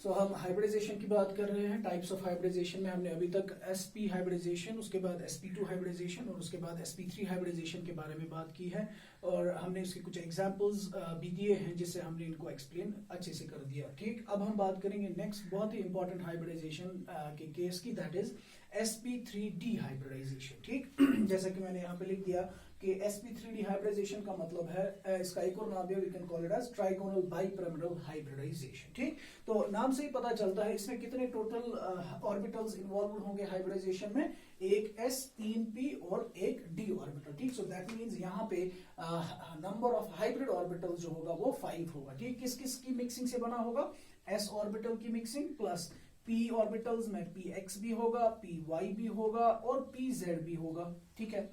सो हम हाइब्रिडाइजेशन की बात कर रहे हैं। टाइप्स ऑफ हाइब्रिडाइजेशन में हमने अभी तक sp हाइब्रिडाइजेशन, उसके बाद sp2 हाइब्रिडाइजेशन और उसके बाद sp3 हाइब्रिडाइजेशन के बारे में बात की है और हमने इसके कुछ एग्जांपल्स भी दिए हैं जिससे हमने इनको एक्सप्लेन अच्छे से कर दिया। ठीक, अब हम बात करेंगे नेक्स्ट बहुत ही इंपॉर्टेंट हाइब्रिडाइजेशन के केस की, दैट इज sp3d हाइब्रिडाइजेशन। ठीक जैसा कि मैंने यहाँ पे लिख दिया कि sp3d हाइब्रिडाइजेशन का मतलब है, इसका एक और नाम है, we can call it as trigonal bipyramidal hybridization. ठीक, तो नाम से ही पता चलता है इसमें कितने टोटल ऑर्बिटल्स इन्वॉल्व होंगे हाइब्रिडाइजेशन में, एक s 3p और एक d ऑर्बिटल। ठीक, सो दैट मींस यहाँ पे नंबर ऑफ हाइब्रिड ऑर्बिटल जो होगा वो 5 होगा। ठीक, किस किस की मिक्सिंग से बना होगा, s ऑर्बिटल की मिक्सिंग प्लस p ऑर्बिटल्स में px भी होगा, py भी होगा और pz भी होगा। ठीक है,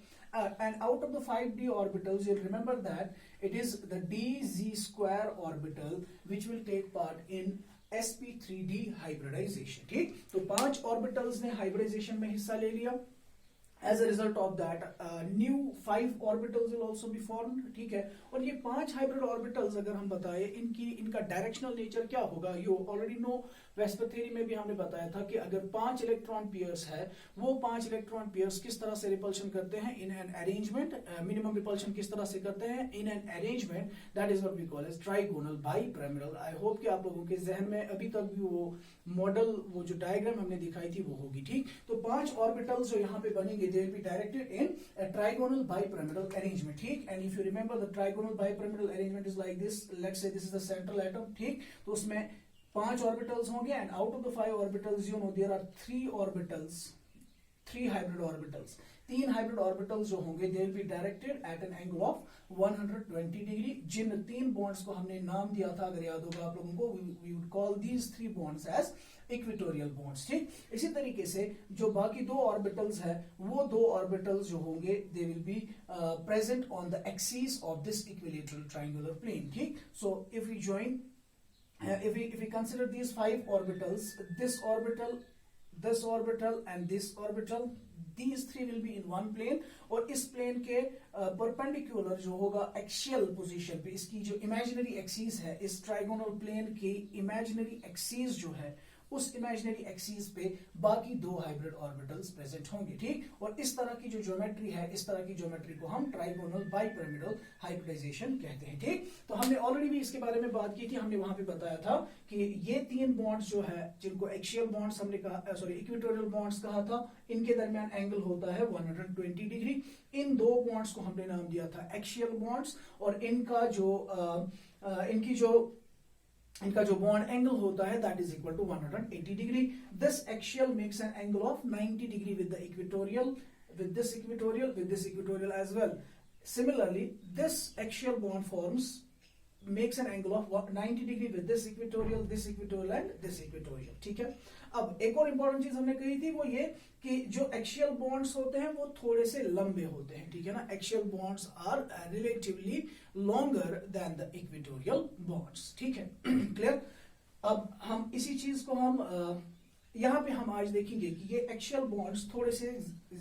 and out of the 5d orbitals you'll remember that it is the dz square orbital which will take part in sp3d hybridization। ठीक, तो 5 ऑर्बिटल्स ने हाइब्रिडाइजेशन में हिस्सा ले लिया। As a result of that, new 5 orbitals will also be formed। ठीक है, और ये 5 हाइब्रिड ऑर्बिटल्स अगर हम बताएं इनका डायरेक्शनल नेचर क्या होगा, you already no, VSEPR theory में भी हमने बताया था कि अगर 5 इलेक्ट्रॉन पेयर्स है, वो 5 इलेक्ट्रॉन पेयर्स किस तरह से रिपल्शन करते हैं in an arrangement, minimum repulsion किस तरह से करते हैं in an arrangement, that is what we call as trigonal bipyramidal. I hope कि आप लोगों के जहन में अभी तक भी वो मॉडल, वो जो डायग्राम हमने दिखाई थी वो होगी। ठीक, तो 5 ऑर्बिटल्स जो यहाँ पे बनेंगे, they will be directed in a trigonal bipyramidal arrangement। ठीक, and if you remember the trigonal bipyramidal arrangement is like this, let's say this is the central atom। ठीक, तो उसमें 5 ऑर्बिटल्स होंगे and out of the 5 orbitals you know there are 3 orbitals, 3 hybrid orbitals, 3 hybrid orbitals जो होंगे they will be directed at an angle of 120 degree. जिन 3 bonds को हमने नाम दिया था, अगर याद होगा आप लोगों को, we would call these 3 bonds as equatorial bonds. ठीक, इसी तरीके से जो बाकी 2 ऑर्बिटल्स है, वो 2 ऑर्बिटल्स जो होंगे they will be present on the axis of this equilateral triangular plane। ठीक, so if we join, if we consider these 5 orbitals, this orbital and this orbital, these 3 will be in one plane, और इस plane के perpendicular जो होगा axial position पे, इसकी जो imaginary axis है, इस ट्राइगोनल प्लेन की इमेजिनरी एक्सिस जो है, उस इमेजिनरी एक्सिस पे बाकी 2 हाइब्रिड ऑर्बिटल्स प्रेजेंट होंगे। ठीक, और इस तरह की जो ज्योमेट्री है, इस तरह की ज्योमेट्री को हम ट्राइगोनल बाइपिरामिडल हाइब्रिडाइजेशन कहते हैं। ठीक, तो हमने ऑलरेडी भी इसके बारे में बात की थी, हमने वहां पे बताया था कि ये 3 बॉन्ड्स जो है, जिनको एक्सियल बॉन्ड्स हमने कहा, सॉरी इक्वेटोरियल बॉन्ड्स कहा था, इनके दरमियान एंगल होता है 120 डिग्री। इन 2 बॉन्ड्स को हमने नाम दिया था एक्सियल बॉन्ड्स, और इनका जो बॉन्ड एंगल होता है that is equal to 180 degree. This axial makes an angle of 90 degree with the equatorial, with this equatorial as well। Similarly, this axial bond forms makes an angle of 90 degree with this equatorial and this equatorial। ठीक है, अब एक और important चीज हमने कही थी, वो ये कि जो एक्सियल बॉन्ड्स होते हैं वो थोड़े से लंबे होते हैं। ठीक है ना, axial bonds are relatively longer than the equatorial bonds. ठीक है, क्लियर। अब हम इसी चीज को हम यहाँ पे हम आज देखेंगे कि ये एक्सियल बॉन्ड्स थोड़े से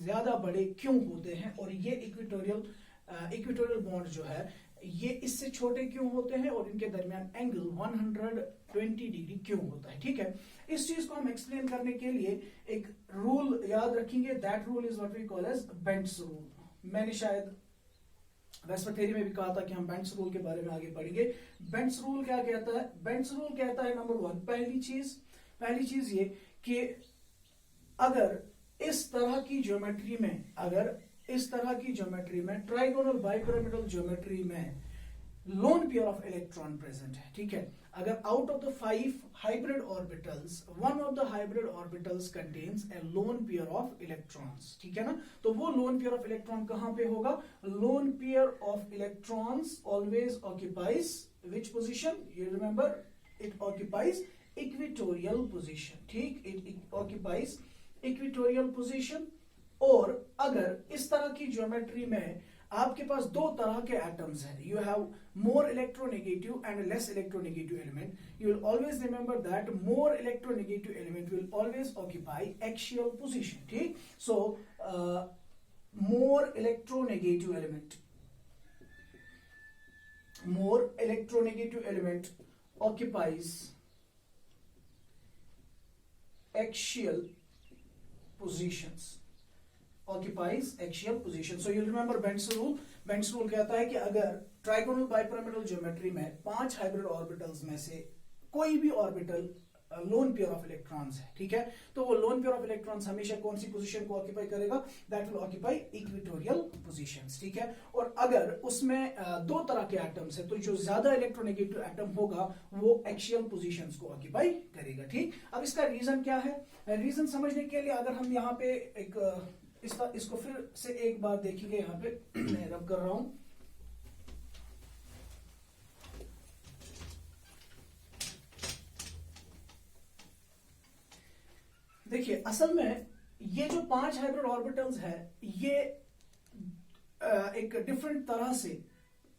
ज्यादा बड़े क्यों होते हैं, और ये इक्वेटोरियल बॉन्ड जो है ये इससे छोटे क्यों होते हैं, और इनके दरमियान एंगल 120 डिग्री क्यों होता है। ठीक है, इस चीज को हम एक्सप्लेन करने के लिए एक रूल याद रखेंगे, that rule is what we call as Bent's rule. मैंने शायद वेस्पर थ्योरी में भी कहा था कि हम बेंट्स रूल के बारे में आगे पढ़ेंगे। बेंट्स रूल क्या कहता है? बेंट्स रूल कहता है नंबर 1, पहली चीज ये कि अगर इस तरह की ज्योमेट्री में ट्राइगोनल बाइपिरामिडल ज्योमेट्री में loan pair of electron present है। ठीक है, अगर out of the 5 hybrid orbitals, one of the hybrid orbitals contains A lone pair of electrons. ठीक है ना, तो वो लोन पेयर ऑफ इलेक्ट्रॉन कहां पे होगा? Loan pair of electrons always occupies which position? You remember, it occupies equatorial position. ठीक, it occupies equatorial position. और अगर इस तरह की ज्योमेट्री में आपके पास 2 तरह के एटम्स हैं, you have more electronegative and less electronegative element, you will always remember that more electronegative element will always occupy axial position. ठीक, so more electronegative element occupies axial positions, occupies axial position. So you remember Bend's rule. Bend's rule कहता है कि अगर trigonal bipyramidal geometry में 5 hybrid orbitals में से कोई भी orbital loan pair of electrons है, ठीक है, तो वो लोन पेयर ऑफ इलेक्ट्रॉन्स हमेशा कौन सी पोजीशन को ऑक्यूपाई करेगा? That will occupy equatorial positions, ठीक है। और अगर उसमें दो तरह के एटम्स है तो जो ज्यादा इलेक्ट्रोनेगेटिव एटम होगा वो एक्सियल पोजीशंस को ऑक्यूपाई करेगा, ठीक। अब इसका रीजन क्या है? रीजन समझने के लिए अगर हम यहाँ पे एक इसको फिर से एक बार देखेंगे, यहाँ पे मैं रब कर रहा हूं। देखिए असल में ये जो 5 हाइब्रिड ऑर्बिटल्स है ये एक डिफरेंट तरह से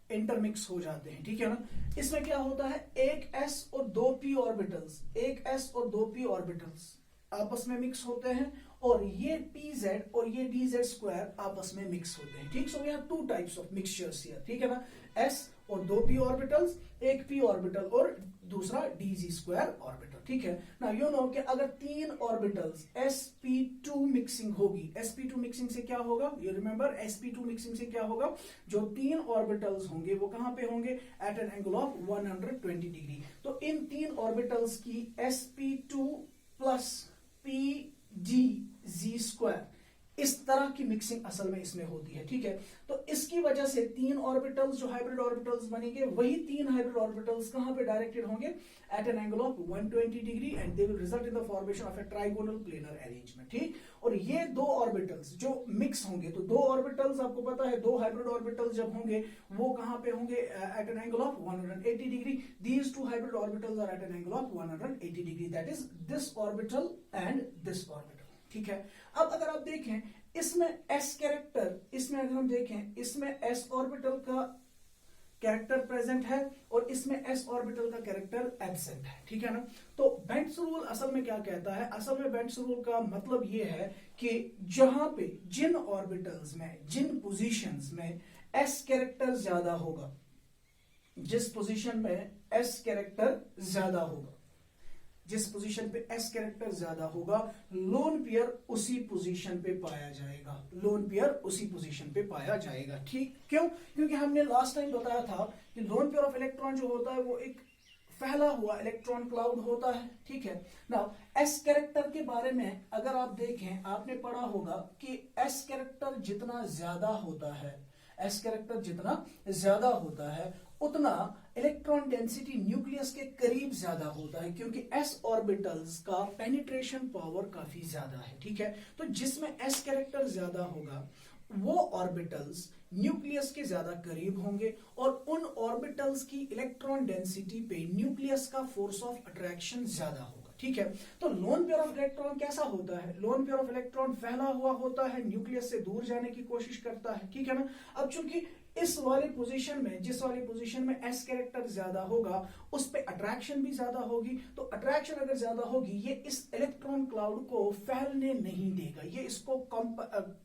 इंटरमिक्स हो जाते हैं, ठीक है ना। इसमें क्या होता है, एक s और 2 p ऑर्बिटल्स, एक s और 2 p ऑर्बिटल्स आपस में मिक्स होते हैं और ये pz और ये dz स्क्वायर आपस में मिक्स होते हैं, ठीक। So we have 2 types of mixtures here, ठीक है ना। s और 2 p ऑर्बिटल्स, एक p ऑर्बिटल और दूसरा dz स्क्वायर ऑर्बिटल, ठीक है ना। यू नो कि अगर 3 ऑर्बिटल्स sp2 मिक्सिंग होगी, sp2 मिक्सिंग से क्या होगा, यू रिमेंबर sp2 मिक्सिंग से क्या होगा, जो 3 ऑर्बिटल्स होंगे वो कहां पे होंगे? At an angle of 120 degree. तो इन 3 ऑर्बिटल्स की sp2 प्लस pdz स्क्वायर, इस तरह की मिक्सिंग असल में इसमें होती है, ठीक है। तो इसकी वजह से 3 ऑर्बिटल्स जो हाइब्रिड ऑर्बिटल्स बनेंगे वही 3 हाइब्रिड ऑर्बिटल्स कहां पे डायरेक्टेड होंगे? At an angle of 120 degree and they will result in the formation of a trigonal planar arrangement, ठीक। और ये 2 ऑर्बिटल्स जो मिक्स होंगे, तो 2 ऑर्बिटल्स आपको पता है 2 हाइब्रिड ऑर्बिटल्स जब होंगे वो कहां पे होंगे? At an angle of 180 degree. These 2 hybrid orbitals are at an angle of 180 degree, that is this orbital and this orbital, ठीक है। अब अगर आप देखें इसमें s कैरेक्टर, इसमें अगर हम देखें इसमें s ऑर्बिटल का कैरेक्टर प्रेजेंट है और इसमें s ऑर्बिटल का कैरेक्टर एब्सेंट है, ठीक है ना। तो बेंट्स रूल असल में क्या कहता है? असल में बेंट्स रूल का मतलब ये है कि जहां पे जिन ऑर्बिटल्स में, जिन पोजीशंस में s कैरेक्टर ज्यादा होगा, जिस पोजीशन में s कैरेक्टर ज्यादा होगा, जिस पोजीशन पे s कैरेक्टर ज्यादा होगा, लोन पेयर उसी पोजीशन पे पाया जाएगा, लोन पेयर उसी पोजीशन पे पाया जाएगा, ठीक। क्यों? क्योंकि हमने लास्ट टाइम बताया था कि लोन पेयर ऑफ इलेक्ट्रॉन जो होता है वो एक फैला हुआ इलेक्ट्रॉन क्लाउड होता है, ठीक है। नाउ s कैरेक्टर के बारे में अगर आप देखें, आपने पढ़ा होगा कि s कैरेक्टर जितना ज्यादा होता है, s कैरेक्टर जितना ज्यादा होता है उतना इलेक्ट्रॉन डेंसिटी न्यूक्लियस के करीब ज्यादा होता है, क्योंकि s ऑर्बिटल्स का पेनिट्रेशन पावर काफी ज्यादा है, ठीक है। तो जिसमें s कैरेक्टर ज्यादा होगा वो ऑर्बिटल्स न्यूक्लियस के ज्यादा करीब होंगे और उन ऑर्बिटल्स की इलेक्ट्रॉन डेंसिटी पे न्यूक्लियस का फोर्स ऑफ अट्रैक्शन ज्यादा होगा, ठीक है। तो लोन पेयर ऑफ इलेक्ट्रॉन कैसा होता है? लोन पेयर ऑफ इलेक्ट्रॉन फैला हुआ होता है, न्यूक्लियस से दूर जाने की कोशिश करता है, ठीक है ना। अब चूंकि इस वाले पोजीशन में, जिस वाली पोजीशन में s कैरेक्टर ज्यादा होगा उस पे अट्रैक्शन भी ज्यादा होगी, तो अट्रैक्शन अगर ज्यादा होगी ये इस इलेक्ट्रॉन क्लाउड को फैलने नहीं देगा, ये इसको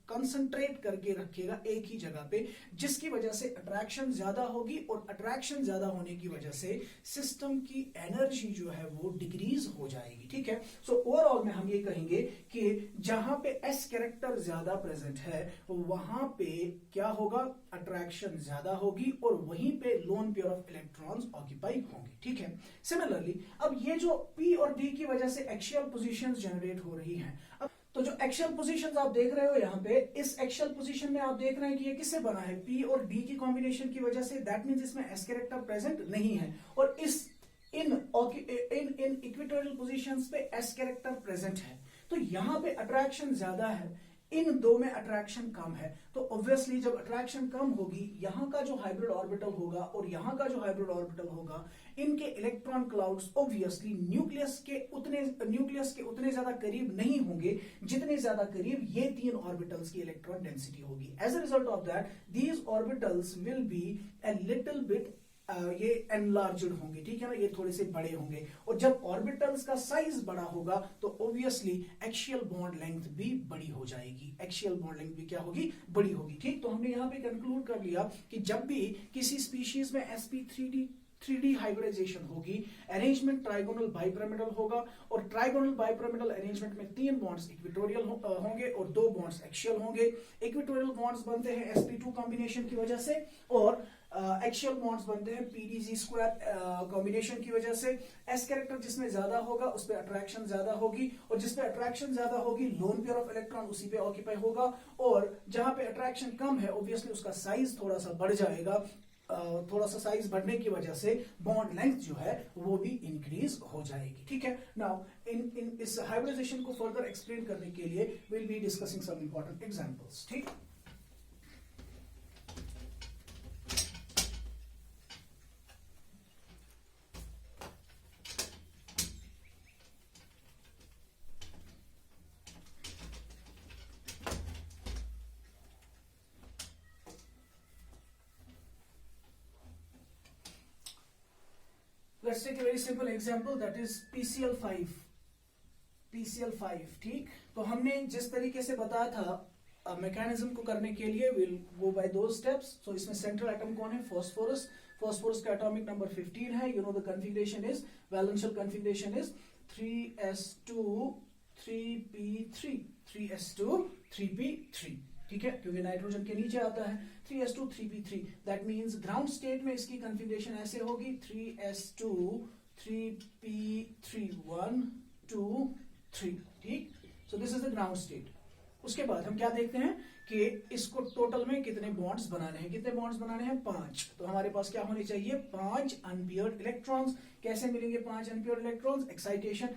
कंसंट्रेट करके रखेगा एक ही जगह पे, जिसकी वजह से अट्रैक्शन ज्यादा होगी और अट्रैक्शन ज्यादा होने की वजह से सिस्टम की एनर्जी जो है वो डिक्रीज हो जाएगी, ठीक है। सो ओवरऑल में हम ये कहेंगे कि जहां पे s कैरेक्टर ज्यादा प्रेजेंट है वहां पे क्या होगा? अट्रैक्शन ज्यादा होगी और वहीं पे loan pair of electrons occupy होंगे, ठीक है। सिमिलरली अब ये जो p और d की वजह से एक्सियल पोजीशंस जनरेट हो रही हैं, अब तो जो एक्सियल पोजीशंस आप देख रहे हो यहाँ पे, इस एक्सियल पोजीशन में आप देख रहे हैं कि ये किससे बना है? p और d की कॉम्बिनेशन की वजह से, दैट मींस इसमें s कैरेक्टर प्रेजेंट नहीं है और इस इन इक्वेटोरियल पोजीशंस पे s कैरेक्टर प्रेजेंट है, तो यहाँ पे अट्रैक्शन ज्यादा है, इन दो में अट्रैक्शन कम है। तो ऑब्वियसली जब अट्रैक्शन कम होगी, यहाँ का जो हाइब्रिड ऑर्बिटल होगा और यहाँ का जो हाइब्रिड ऑर्बिटल होगा, इनके इलेक्ट्रॉन क्लाउड्स ऑब्वियसली न्यूक्लियस के उतने ज्यादा करीब नहीं होंगे जितने ज्यादा करीब ये 3 ऑर्बिटल्स की इलेक्ट्रॉन डेंसिटी होगी। As a result of that these orbitals will be a little bit ये एनलार्ज्ड होंगे, ठीक है ना, ये थोड़े से बड़े होंगे और जब ऑर्बिटल्स का साइज बड़ा होगा तो ऑब्वियसली एक्सियल बॉन्ड लेंथ भी बड़ी हो जाएगी, एक्सियल बॉन्ड लेंथ भी क्या होगी? बड़ी होगी, ठीक। तो हमने यहाँ पे कंक्लूड कर लिया कि जब भी किसी स्पीशीज में sp3d 3D हाइब्रिडाइजेशन होगी, अरेंजमेंट ट्राइगोनल बाइपिरामिडल होगा, और ट्राइगोनल बाइपिरामिडल अरेंजमेंट में 3 बॉन्ड्स इक्वेटोरियल होंगे और 2 बॉन्ड्स एक्सियल होंगे। इक्वेटोरियल बॉन्ड्स बनते हैं sp2 कॉम्बिनेशन की वजह से, और एक्सियल बॉन्ड्स बनते हैं pdg2 कॉम्बिनेशन की वजह से। एस कैरेक्टर जिसमें ज्यादा होगा उस पे अट्रैक्शन ज्यादा होगी, और जिस पे अट्रैक्शन ज्यादा होगी लोन पेयर ऑफ इलेक्ट्रॉन उसी पे ऑक्यूपाई होगा, और जहां पे अट्रैक्शन कम है ऑब्वियसली उसका साइज थोड़ा सा बढ़ जाएगा। थोड़ा सा साइज बढ़ने की वजह से बॉन्ड लेंथ जो है वो भी इंक्रीज हो जाएगी। ठीक है, नाउ इन इस हाइब्रिडाइजेशन को फर्दर एक्सप्लेन करने के लिए will be discussing some important examples. ठीक, let's take a very simple example, that is PCl5। PCl5, ठीक, तो हमने जिस तरीके से बताया था मैकेनिज्म को करने के लिए विल गो बाय दो स्टेप्स। सो इसमें सेंट्रल एटम कौन है? फास्फोरस। फास्फोरस का एटॉमिक नंबर 15 है। You know the configuration is, वैलेंशियल configuration is 3s2 3p3, 3s2 3p3, ठीक है, क्योंकि नाइट्रोजन के नीचे आता है। 3s2 3p3, that means ground state में इसकी कॉन्फ़िगरेशन ऐसे होगी 3s2 3p3 1 2 3, ठीक। So this is the ground state. उसके बाद हम क्या देखते हैं कि इसको टोटल में कितने बॉन्ड्स बनाने हैं। कितने बॉन्ड्स बनाने हैं? 5। तो हमारे पास क्या होने चाहिए? 5 अनपेयर्ड इलेक्ट्रॉन्स। कैसे मिलेंगे 5 unpaired electrons? Excitation,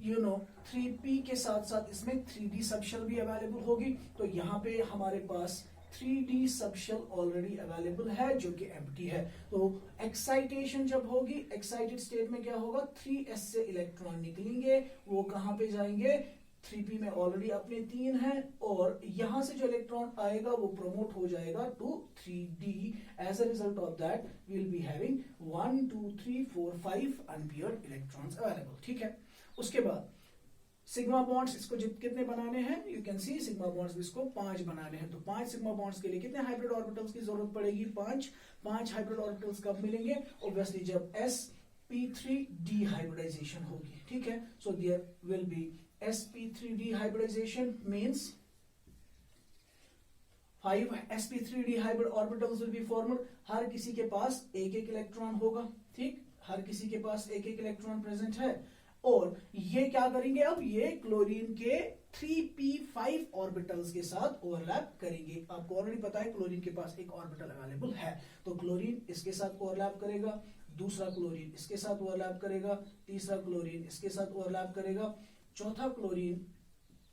you know 3p के साथ साथ इसमें 3d सबशेल भी अवेलेबल होगी। तो यहाँ पे हमारे पास 3d सबशेल ऑलरेडी अवेलेबल है जो कि एम्प्टी है। तो एक्साइटेशन जब होगी, एक्साइटेड स्टेट में क्या होगा? 3s से इलेक्ट्रॉन निकलेंगे, वो कहां पे जाएंगे? 3p में ऑलरेडी अपने 3 है, और यहां से जो इलेक्ट्रॉन आएगा वो प्रोमोट हो जाएगा to 3d। As a result of that we will be having 1 2 3 4 5 unpaired electrons available, ठीक है। उसके बाद सिग्मा बॉन्ड्स, इसको कितने बनाने हैं? You can see sigma bonds इसको 5 बनाने हैं। तो 5 सिग्मा बॉन्ड्स के लिए कितने हाइब्रिड ऑर्बिटल्स की जरूरत पड़ेगी? 5 हाइब्रिड ऑर्बिटल्स कब मिलेंगे? ऑब्वियसली जब sp3d हाइब्रिडाइजेशन होगी, ठीक है। So there will be sp3d hybridization means 5 sp3d hybrid orbitals will be formed। हर किसी के पास एक एक इलेक्ट्रॉन होगा, ठीक, हर किसी के पास एक एक इलेक्ट्रॉन प्रेजेंट है। और ये क्या करेंगे? अब ये क्लोरीन के 3p5 ऑर्बिटल्स के साथ ओवरलैप करेंगे। आपको ऑलरेडी पता है क्लोरीन के पास एक ऑर्बिटल अवेलेबल है, तो क्लोरीन इसके साथ ओवरलैप करेगा, दूसरा क्लोरीन इसके साथ ओवरलैप करेगा, तीसरा क्लोरीन इसके साथ ओवरलैप करेगा, चौथा क्लोरीन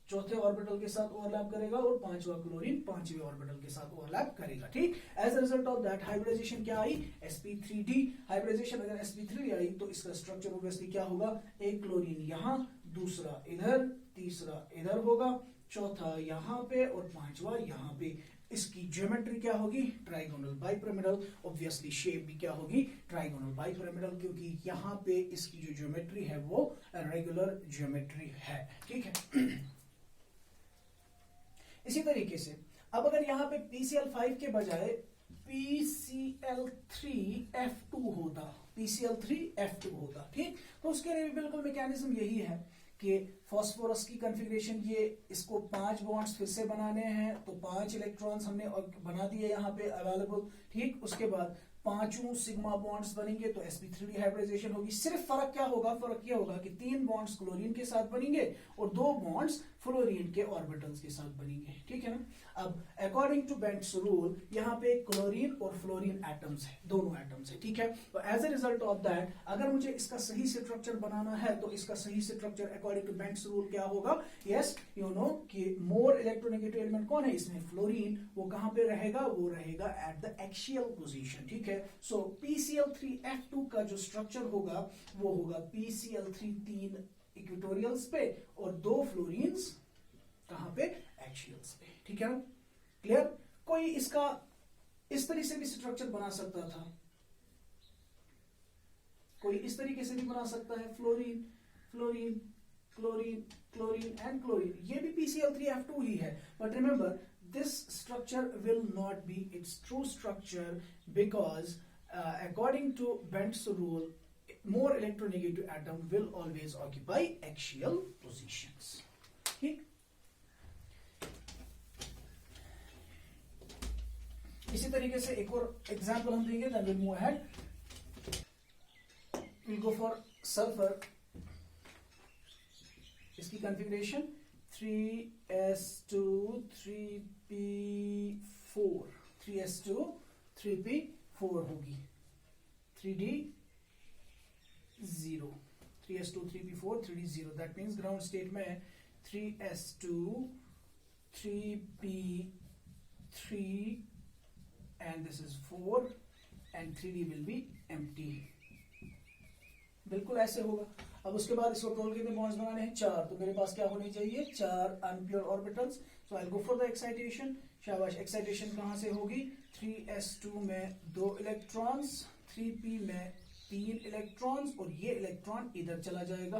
चौथे ऑर्बिटल के साथ ओवरलैप करेगा, और पांचवा क्लोरीन पांचवें ऑर्बिटल के साथ ओवरलैप करेगा, ठीक। As a result of that hybridization क्या आई? sp3d hybridisation. अगर sp3 आई तो इसका स्ट्रक्चर ऑब्वियसली क्या होगा? एक क्लोरीन यहां, दूसरा इधर, तीसरा इधर होगा, चौथा यहां पे और पांचवा यहां पे। इसकी ज्योमेट्री क्या होगी? Trigonal bipyramidal. ऑब्वियसली शेप भी क्या होगी? ट्राइगोनल बाइपिरामिडल, क्योंकि यहाँ पे इसकी जो ज्योमेट्री है वो रेगुलर ज्योमेट्री है, ठीक है। इसी तरीके से अब अगर यहाँ पे PCl5 के बजाय PCl3F2 होता, PCl3F2 होता, ठीक, तो उसके लिए भी बिल्कुल मैकेनिज्म यही है कि फास्फोरस की कॉन्फ़िगरेशन, ये इसको 5 बॉन्ड्स फिर से बनाने हैं, तो 5 इलेक्ट्रॉन्स हमने बना दिए यहाँ पे अवेलेबल, ठीक। उसके बाद 5 सिग्मा बॉन्ड्स बनेंगे तो sp3d हाइब्रिडाइजेशन होगी। सिर्फ फर्क क्या होगा? फर्क ये होगा कि 3 बॉन्ड्स क्लोरीन के साथ बनेंगे और 2 बॉन्ड्स फ्लोरीन के ऑर्बिटल्स के साथ बनेंगे, ठीक है ना। अब अकॉर्डिंग टू बेंट्स रूल यहाँ पे क्लोरीन और फ्लोरीन एटम्स है, दोनों एटम्स है, ठीक है। तो as a result of that अगर मुझे इसका सही स्ट्रक्चर बनाना है तो इसका सही structure according to Bent's rule क्या होगा? यस, यू नो कि मोर इलेक्ट्रोनेगेटिव एलिमेंट कौन है इसमें? फ्लोरीन। वो कहां पे रहेगा? वो रहेगा एट द एक्सियल पोजीशन, ठीक है। सो PCl3F2 का जो स्ट्रक्चर होगा वो होगा PCl3 3 इक्वेटोरियल्स पे और 2 फ्लोरीन्स कहां पे? एक्सियल्स पे, ठीक है ना। क्लियर? कोई इसका इस तरीके से भी स्ट्रक्चर बना सकता था, कोई इस तरीके से भी बना सकता है, fluorine fluorine chlorine chlorine and chlorine, ये भी PCl3F2 ही है। But remember this structure will not be its true structure because according to Bend's rule, more electronegative atom will always occupy axial positions. ठीक, इसी तरीके से एक और एग्जांपल हम देंगे, then we'll move ahead. We'll go for sulfur. इसकी configuration 3s2 3p4 3s2 3p4 होगी, 3d0 3s2 3p4 3d0. That means ground state में 3s2 3p3 and this is 4 and 3d will be empty. बिल्कुल ऐसे होगा. अब उसके बाद इसको टोलगेट में बॉन्ड्स बनाने हैं 4, तो मेरे पास क्या होनी चाहिए, 4 unpure orbitals. So I go for the excitation. शाबाश, एक्साइटेशन कहां से होगी, 3s2 में 2 इलेक्ट्रॉन्स, 3p में 3 इलेक्ट्रॉन्स, और ये इलेक्ट्रॉन इधर चला जाएगा.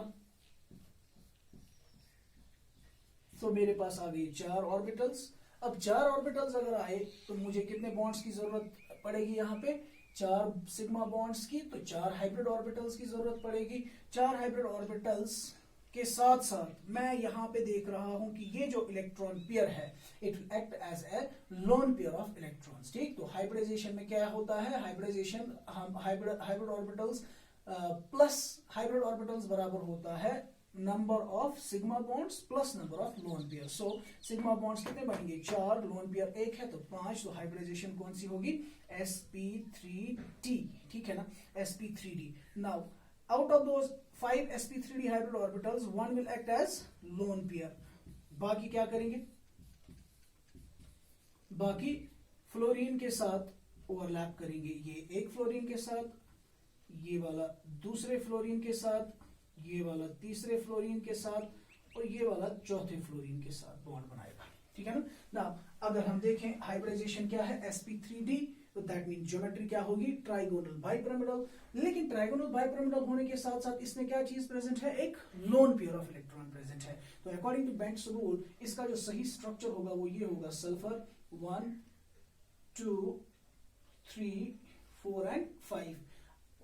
तो मेरे पास आ गई 4 ऑर्बिटल्स. अब 4 ऑर्बिटल्स अगर आए तो मुझे कितने बॉन्ड्स की जरूरत पड़ेगी, यहाँ पे 4 सिग्मा बॉन्ड्स की, तो 4 हाइब्रिड ऑर्बिटल्स की जरूरत पड़ेगी. 4 हाइब्रिड ऑर्बिटल्स के साथ साथ मैं यहाँ पे देख रहा हूं कि ये जो इलेक्ट्रॉन पेयर है, it will act as a lone pair of electrons. ठीक, तो हाइब्रिडाइजेशन में क्या होता है, hybridization hybrid orbitals plus hybrid orbitals बराबर होता है number of sigma bonds plus number of lone pair. So sigma bonds कितने बनेंगे, 4, लोन पेयर 1 है तो 5, तो हाइब्रिडाइजेशन कौन सी होगी, sp3d. ठीक है ना, sp3d. Now out of those 5 sp3d hybrid orbitals, one will act as lone pair. बाकी क्या करेंगे, बाकी फ्लोरीन के साथ ओवरलैप करेंगे. ये एक फ्लोरीन के साथ, ये वाला दूसरे फ्लोरीन के साथ, ये वाला तीसरे फ्लोरीन के साथ, और ये वाला चौथे फ्लोरीन के साथ बॉन्ड बनाएगा. ठीक है ना. नाउ अगर हम देखें हाइब्रिडाइजेशन क्या है, sp3d, तो दैट मीन ज्योमेट्री क्या होगी, ट्राइगोनल बाइपिरामिडल. लेकिन ट्राइगोनल बाइपिरामिडल होने के साथ साथ इसमें क्या चीज प्रेजेंट है, एक loan pair of electron present है. तो अकॉर्डिंग टू बेंड्स रूल इसका जो सही स्ट्रक्चर होगा वो ये होगा, सल्फर 1 2 3 4 एंड 5.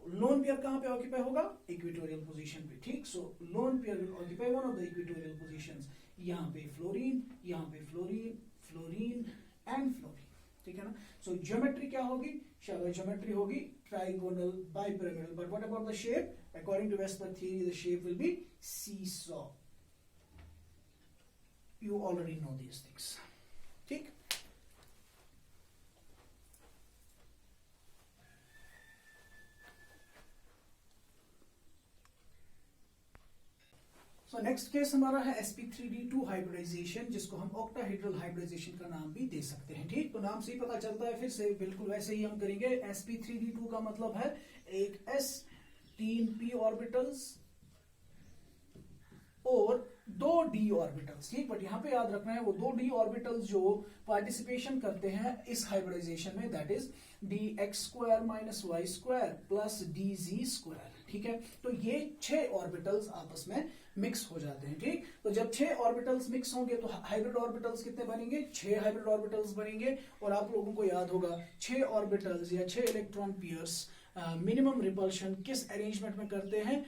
लोन पेयर कहां पे ऑक्यूपाई होगा, इक्वेटोरियल पोजीशन पे. ठीक, so lone pair will occupy one of the equatorial positions. यहां पे फ्लोरीन, यहां पे फ्लोरीन, फ्लोरीन एंड फ्लोरीन. ठीक है ना. सो ज्योमेट्री क्या होगी, शायद ज्योमेट्री होगी trigonal bipyramidal. But what about the shape, according to VSEPR theory the shape will be seesaw. You already know these things. ठीक, सो नेक्स्ट केस हमारा है sp3d2 हाइब्रिडाइजेशन, जिसको हम ऑक्टाहेड्रल हाइब्रिडाइजेशन का नाम भी दे सकते हैं. ठीक, तो नाम से ही पता चलता है, फिर से बिल्कुल वैसे ही हम करेंगे. sp3d2 का मतलब है एक s 3p ऑर्बिटल्स और 2d ऑर्बिटल्स. ठीक, बट यहां पे याद रखना है वो 2d ऑर्बिटल्स जो पार्टिसिपेशन करते हैं इस हाइब्रिडाइजेशन में, that is dx² - y² plus dz². ठीक है, तो ये 6 ऑर्बिटल्स आपस में मिक्स हो जाते हैं. ठीक, तो जब 6 ऑर्बिटल्स मिक्स होंगे तो हाइब्रिड ऑर्बिटल्स कितने बनेंगे, 6 हाइब्रिड ऑर्बिटल्स बनेंगे. और आप लोगों को याद होगा 6 ऑर्बिटल्स या 6 इलेक्ट्रॉन पेयर्स मिनिमम रिपल्शन किस अरेंजमेंट में करते हैं,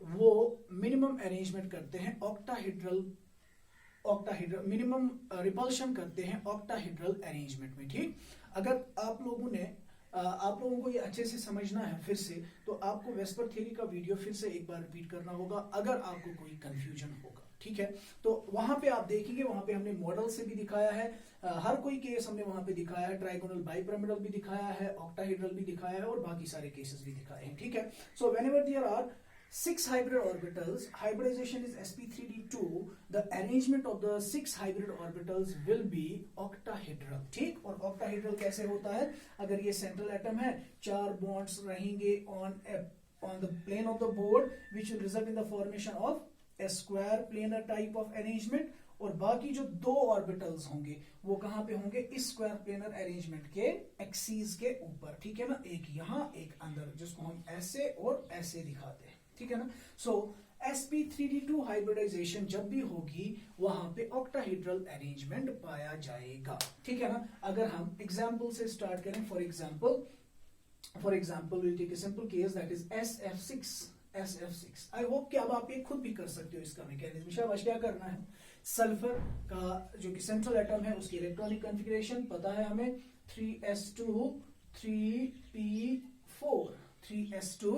वो मिनिमम अरेंजमेंट करते हैं ऑक्टाहेड्रल मिनिमम रिपल्शन करते हैं ऑक्टाहेड्रल अरेंजमेंट में. ठीक, अगर आप लोगों को ये अच्छे से समझना है फिर से, तो आपको वेस्पर थ्योरी का वीडियो फिर से एक बार रिपीट करना होगा अगर आपको कोई कंफ्यूजन होगा. ठीक है, तो वहां पे आप देखेंगे, वहां पे हमने मॉडल से भी दिखाया है, हर कोई केस हमने वहां पे दिखाया है, ट्राइगोनल बाइपिरामिडल भी दिखाया है, ऑक्टाहेड्रल भी दिखाया है, और बाकी सारे केसेस भी दिखाए हैं. ठीक है, so whenever there are 6 hybrid orbitals, hybridization is sp3d2. The arrangement of the 6 hybrid orbitals will be octahedral. ठीक, और octahedral कैसे होता है, अगर ये सेंट्रल एटम है, 4 बॉन्ड्स रहेंगे on the plane of the board which will result in the formation of a square planar type of arrangement. और बाकी जो 2 ऑर्बिटल्स होंगे वो कहां पे होंगे, इस स्क्वायर प्लेनर अरेंजमेंट के एक्सीस के ऊपर. ठीक है ना, एक यहां एक अंदर, जिसको हम ऐसे और ऐसे दिखाते हैं. ठीक है ना. सो sp3d2 हाइब्रिडाइजेशन जब भी होगी वहां पे ऑक्टाहेड्रल अरेंजमेंट पाया जाएगा. ठीक है ना. अगर हम एग्जांपल से स्टार्ट करें, for example For example, we'll take a simple case that is SF6. SF6. I hope कि अब आप ये खुद भी कर सकते हो इसका मैकेनिज्म। शाबाश, क्या करना है, सल्फर का जो कि सेंट्रल एटम है उसकी इलेक्ट्रॉनिक कॉन्फ़िगरेशन पता है हमें, 3s2 3p4, 3s2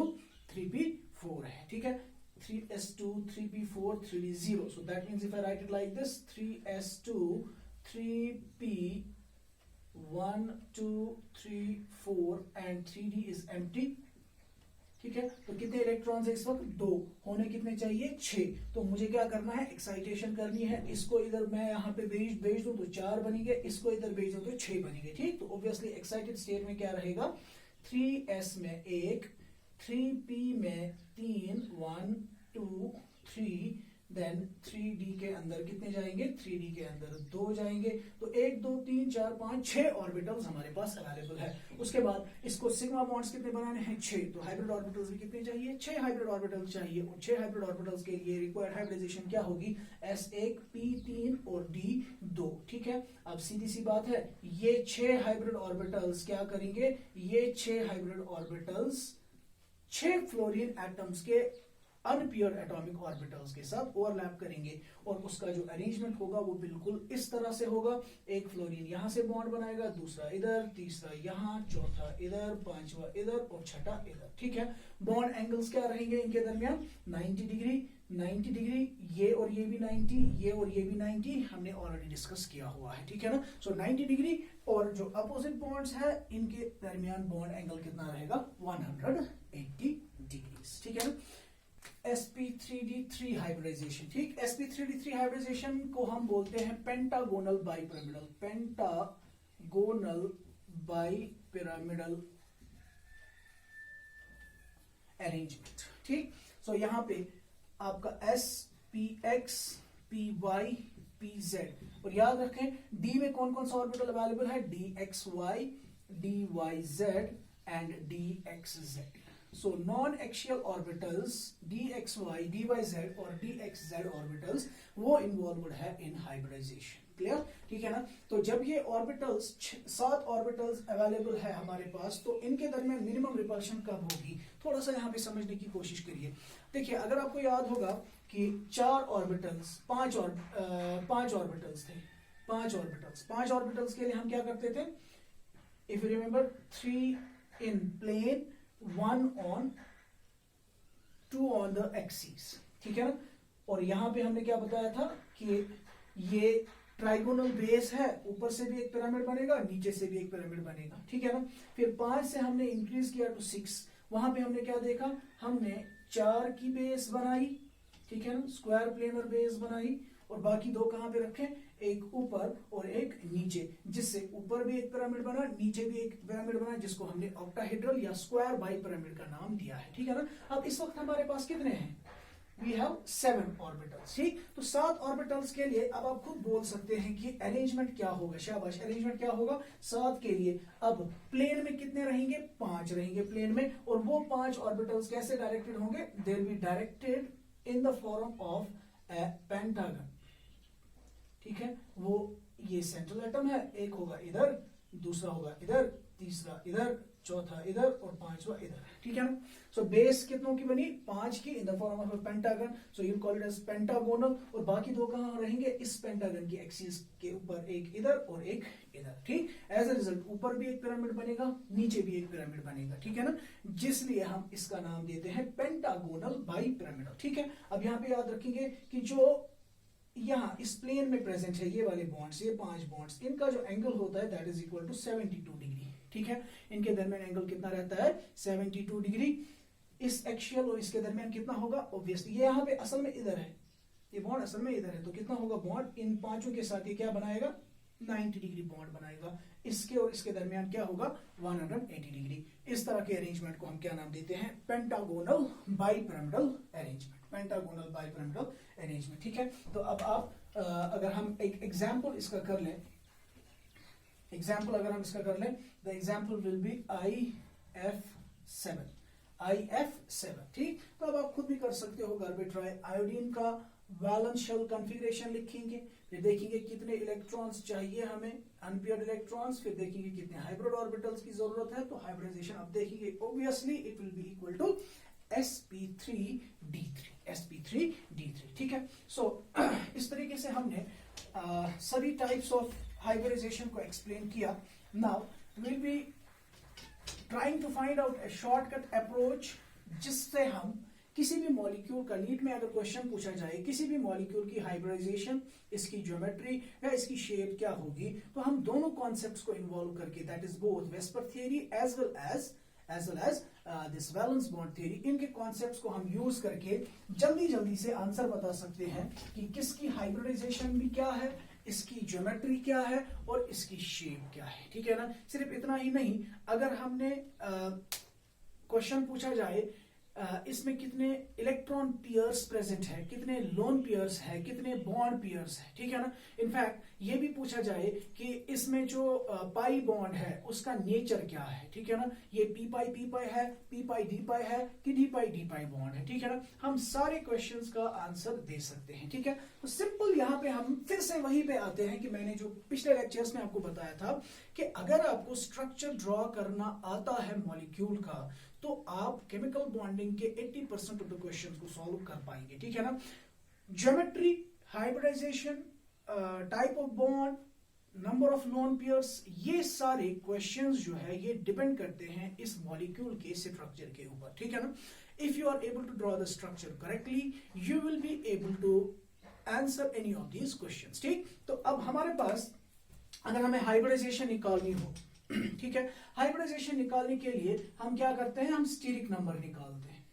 3p4 है, ठीक है, 3s2 3p4 3d0. So that means if I write it like this, 3s2 3p 1 2 3 4 and 3d is empty, ठीक है। तो कितने इलेक्ट्रॉन्स है इस वक्त, 2, होने कितने चाहिए, 6। तो मुझे क्या करना है, एक्साइटेशन करनी है, इसको इधर मैं यहाँ पे भेज दूं तो 4 बनेंगे, इसको इधर भेज दूं तो 6 बनेंगे, ठीक। तो ऑब्वियसली एक्साइटेड स्टेट में क्या रहेगा, 3s में 1, 3p में 3, 1 2 3, देन 3d के अंदर कितने जाएंगे, 3d के अंदर 2 जाएंगे। तो 1 2 3 4 5 6 ऑर्बिटल्स हमारे पास अवेलेबल है। उसके बाद इसको सिग्मा बॉन्ड्स कितने बनाने हैं, 6। तो हाइब्रिड ऑर्बिटल्स भी कितने चाहिए, 6 हाइब्रिड ऑर्बिटल्स चाहिए। और 6 हाइब्रिड ऑर्बिटल्स के लिए रिक्वायर्ड हाइब्रिडाइजेशन क्या होगी, s1 p3 और d2, ठीक है। अब सीधी सी बात है, ये 6 हाइब्रिड ऑर्बिटल्स क्या करेंगे, ये 6 हाइब्रिड ऑर्बिटल्स 6 फ्लोरीन एटम्स के अनपियर एटॉमिक ऑर्बिटल्स के साथ ओवरलैप करेंगे, और उसका जो अरेंजमेंट होगा वो बिल्कुल इस तरह से होगा। एक फ्लोरीन यहां से बॉन्ड बनाएगा, दूसरा इधर, तीसरा यहां, चौथा इधर, पांचवा इधर और छठा इधर, ठीक है। बॉन्ड एंगल्स क्या रहेंगे इनके दरमियान, 90 डिग्री, 90 डिग्री, ये और ये भी 90, ये और ये भी 90, हमने ऑलरेडी डिस्कस किया हुआ है, ठीक है ना। सो 90 डिग्री, और जो अपोजिट बॉन्ड्स है इनके दरमियान बॉन्ड एंगल कितना रहेगा, 180 डिग्री, ठीक है ना। sp3d3 हाइब्रिडाइजेशन, ठीक। sp3d3 हाइब्रिडाइजेशन को हम बोलते हैं pentagonal bipyramidal, pentagonal bipyramidal arrangement, ठीक। सो यहां पे आपका spx py pz, और याद रखें d में कौन कौन सा ऑर्बिटल अवेलेबल है, dxy dyz and dxz। So non-axial orbitals dxy, dyz और dxz orbitals वो इन्वॉल्वड है इन हाइब्रिडाइजेशन, क्लियर, ठीक है ना। तो जब ये ऑर्बिटल्स 7 ऑर्बिटल्स अवेलेबल है हमारे पास, तो इनके दरमियान मिनिमम रिपल्शन कब होगी, थोड़ा सा यहाँ पे समझने की कोशिश करिए। देखिए, अगर आपको याद होगा कि 5 ऑर्बिटल्स थे, 5 ऑर्बिटल्स के लिए हम क्या करते थे, if you remember, 3 in plane, 1 on 2 on the axis, ठीक है ना। और यहां पे हमने क्या बताया था कि ये ट्राइगोनल बेस है, ऊपर से भी एक पिरामिड बनेगा, नीचे से भी एक पिरामिड बनेगा, ठीक है ना। फिर 5 से हमने इंक्रीज किया टू 6, वहां पे हमने क्या देखा, हमने 4 की बेस बनाई, ठीक है ना, स्क्वायर प्लेनर बेस बनाई, और बाकी 2 कहां पे रखे, एक ऊपर और एक नीचे, जिससे ऊपर भी एक पिरामिड बना, नीचे भी एक पिरामिड बना, जिसको हमने ऑक्टाहेड्रल या स्क्वायर बाई पिरामिड का नाम दिया है, ठीक है ना। अब इस वक्त हमारे पास कितने हैं, वी हैव 7 ऑर्बिटल्स, ठीक। तो 7 ऑर्बिटल्स के लिए अब आप खुद बोल सकते हैं कि अरेंजमेंट क्या होगा, शाबाश, अरेंजमेंट क्या होगा 7 के लिए। अब प्लेन में कितने रहेंगे, 5 रहेंगे प्लेन में, और वो 5 ऑर्बिटल्स कैसे डायरेक्टेड होंगे, they will be directed in the form of A pentagon, ठीक है। वो ये सेंट्रल एटम है, एक होगा इधर, दूसरा होगा इधर, तीसरा इधर, चौथा इधर और पांचवा इधर, ठीक है ना। सो बेस कितनों की बनी, 5 की, in the form of pentagon, so you call it as pentagonal. और बाकी 2 कहां रहेंगे, इस पेंटागन की एक्सिस के ऊपर, एक इधर और एक इधर, ठीक। एज अ रिजल्ट ऊपर भी एक पिरामिड बनेगा, नीचे भी एक पिरामिड बनेगा, ठीक है ना, जिसलिए हम इसका नाम देते हैं पेंटागोनल बाई पिरामिडल, ठीक है। अब यहाँ पे याद रखेंगे कि जो यहाँ इस प्लेन में प्रेजेंट है ये वाले बॉन्ड्स, ये 5 बॉन्ड्स, इनका जो एंगल होता है that is equal to 72 degree, ठीक है। इनके दरमियान एंगल कितना रहता है, 72 डिग्री। इस एक्सियल और इसके दरमियान कितना होगा, ऑब्वियसली ये यहाँ पे असल में इधर है, ये बॉन्ड असल में इधर है, तो कितना होगा बॉन्ड, इन 5 के साथ ये क्या बनाएगा, 90 डिग्री बॉन्ड बनाएगा। इसके और इसके दरमियान क्या होगा, 180 डिग्री। इस तरह के अरेंजमेंट को हम क्या नाम देते हैं, pentagonal bipyramidal arrangement, pentagonal bipyramidal arrangement, ठीक है। तो अब आप अगर हम एक एग्जांपल इसका कर लें, the example will be IF7, ठीक। तो अब आप खुद भी कर सकते हो घर पे ट्राई। आयोडीन का वैलेंस शेल कॉन्फ़िगरेशन लिखेंगे, फिर देखेंगे कितने इलेक्ट्रॉन्स चाहिए हमें, अनपेयर्ड इलेक्ट्रॉन्स, फिर देखेंगे कितने हाइब्रिड ऑर्बिटल्स की जरूरत है, तो हाइब्रिडाइजेशन आप देखेंगे obviously it will be equal to sp3d3, sp3d3, ठीक है। सो इस तरीके से हमने सभी टाइप्स ऑफ हाइब्रिडाइजेशन को एक्सप्लेन किया। Now will be trying to find out a shortcut approach जिससे हम किसी भी मॉलिक्यूल का, नीट में अगर क्वेश्चन पूछा जाए किसी भी मॉलिक्यूल की हाइब्रिडाइजेशन, इसकी ज्योमेट्री या इसकी शेप क्या होगी, तो हम दोनों कॉन्सेप्ट्स को इन्वॉल्व करके, that is both VSEPR theory as well as this valence bond theory, इनके कॉन्सेप्ट्स को हम यूज करके जल्दी से आंसर बता सकते हैं कि किसकी हाइब्रिडाइजेशन भी क्या है, इसकी ज्योमेट्री क्या है और इसकी शेप क्या है, ठीक है ना। सिर्फ इतना ही नहीं, अगर हमने क्वेश्चन पूछा जाए इसमें कितने इलेक्ट्रॉन पेयर्स प्रेजेंट है, कितने लोन पेयर्स है, कितने बॉन्ड पेयर्स है, ठीक है ना। इनफैक्ट ये भी पूछा जाए कि इसमें जो पाई बॉन्ड है उसका नेचर क्या है, ठीक है ना, ये पी पाई है, पी पाई डी पाई है कि डी पाई बॉन्ड है, ठीक है ना। हम सारे क्वेश्चंस का आंसर दे सकते हैं, ठीक है। तो सिंपल यहाँ पे हम फिर से वहीं पे आते हैं कि मैंने जो पिछले लेक्चर्स में आपको बताया था कि अगर आपको स्ट्रक्चर ड्रॉ करना आता है मॉलिक्यूल का, तो आप केमिकल बॉन्डिंग के 80% ऑफ द क्वेश्चंस को सॉल्व कर पाएंगे, ठीक है ना। Geometry, hybridization, type of bond, number of lone pairs, ये सारे क्वेश्चंस जो है ये डिपेंड करते हैं इस मॉलिक्यूल के स्ट्रक्चर के ऊपर, ठीक है ना। If you are able to draw the structure correctly, you will be able to answer any of these questions, ठीक। तो अब हमारे पास अगर हमें हाइब्रिडाइजेशन निकालनी हो, ठीक है, हाइब्रिडाइजेशन निकालने के लिए हम क्या करते हैं, हम स्टीरिक नंबर निकालते हैं।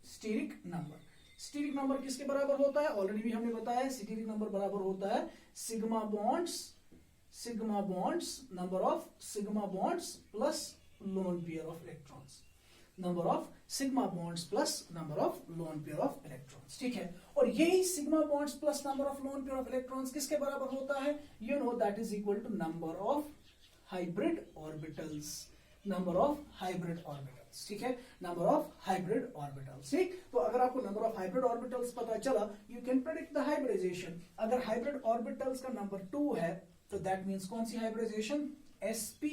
स्टीरिक नंबर किसके बराबर होता है, ऑलरेडी भी हमने बताया है, स्टीरिक नंबर बराबर होता है sigma bonds number of sigma bonds plus lone pair of electrons, number of sigma bonds plus number of lone pair of electrons, ठीक है। और यही sigma bonds plus number of lone pair of electrons किसके बराबर होता है, you know that is equal to number of hybrid orbitals, ठीक है, नंबर ऑफ हाइब्रिड ऑर्बिटल्स, ठीक। तो अगर आपको नंबर ऑफ हाइब्रिड ऑर्बिटल्स पता चला, you can predict the hybridization. अगर हाइब्रिड ऑर्बिटल्स का नंबर 2 है तो दैट मींस कौन सी हाइब्रिडाइजेशन, sp।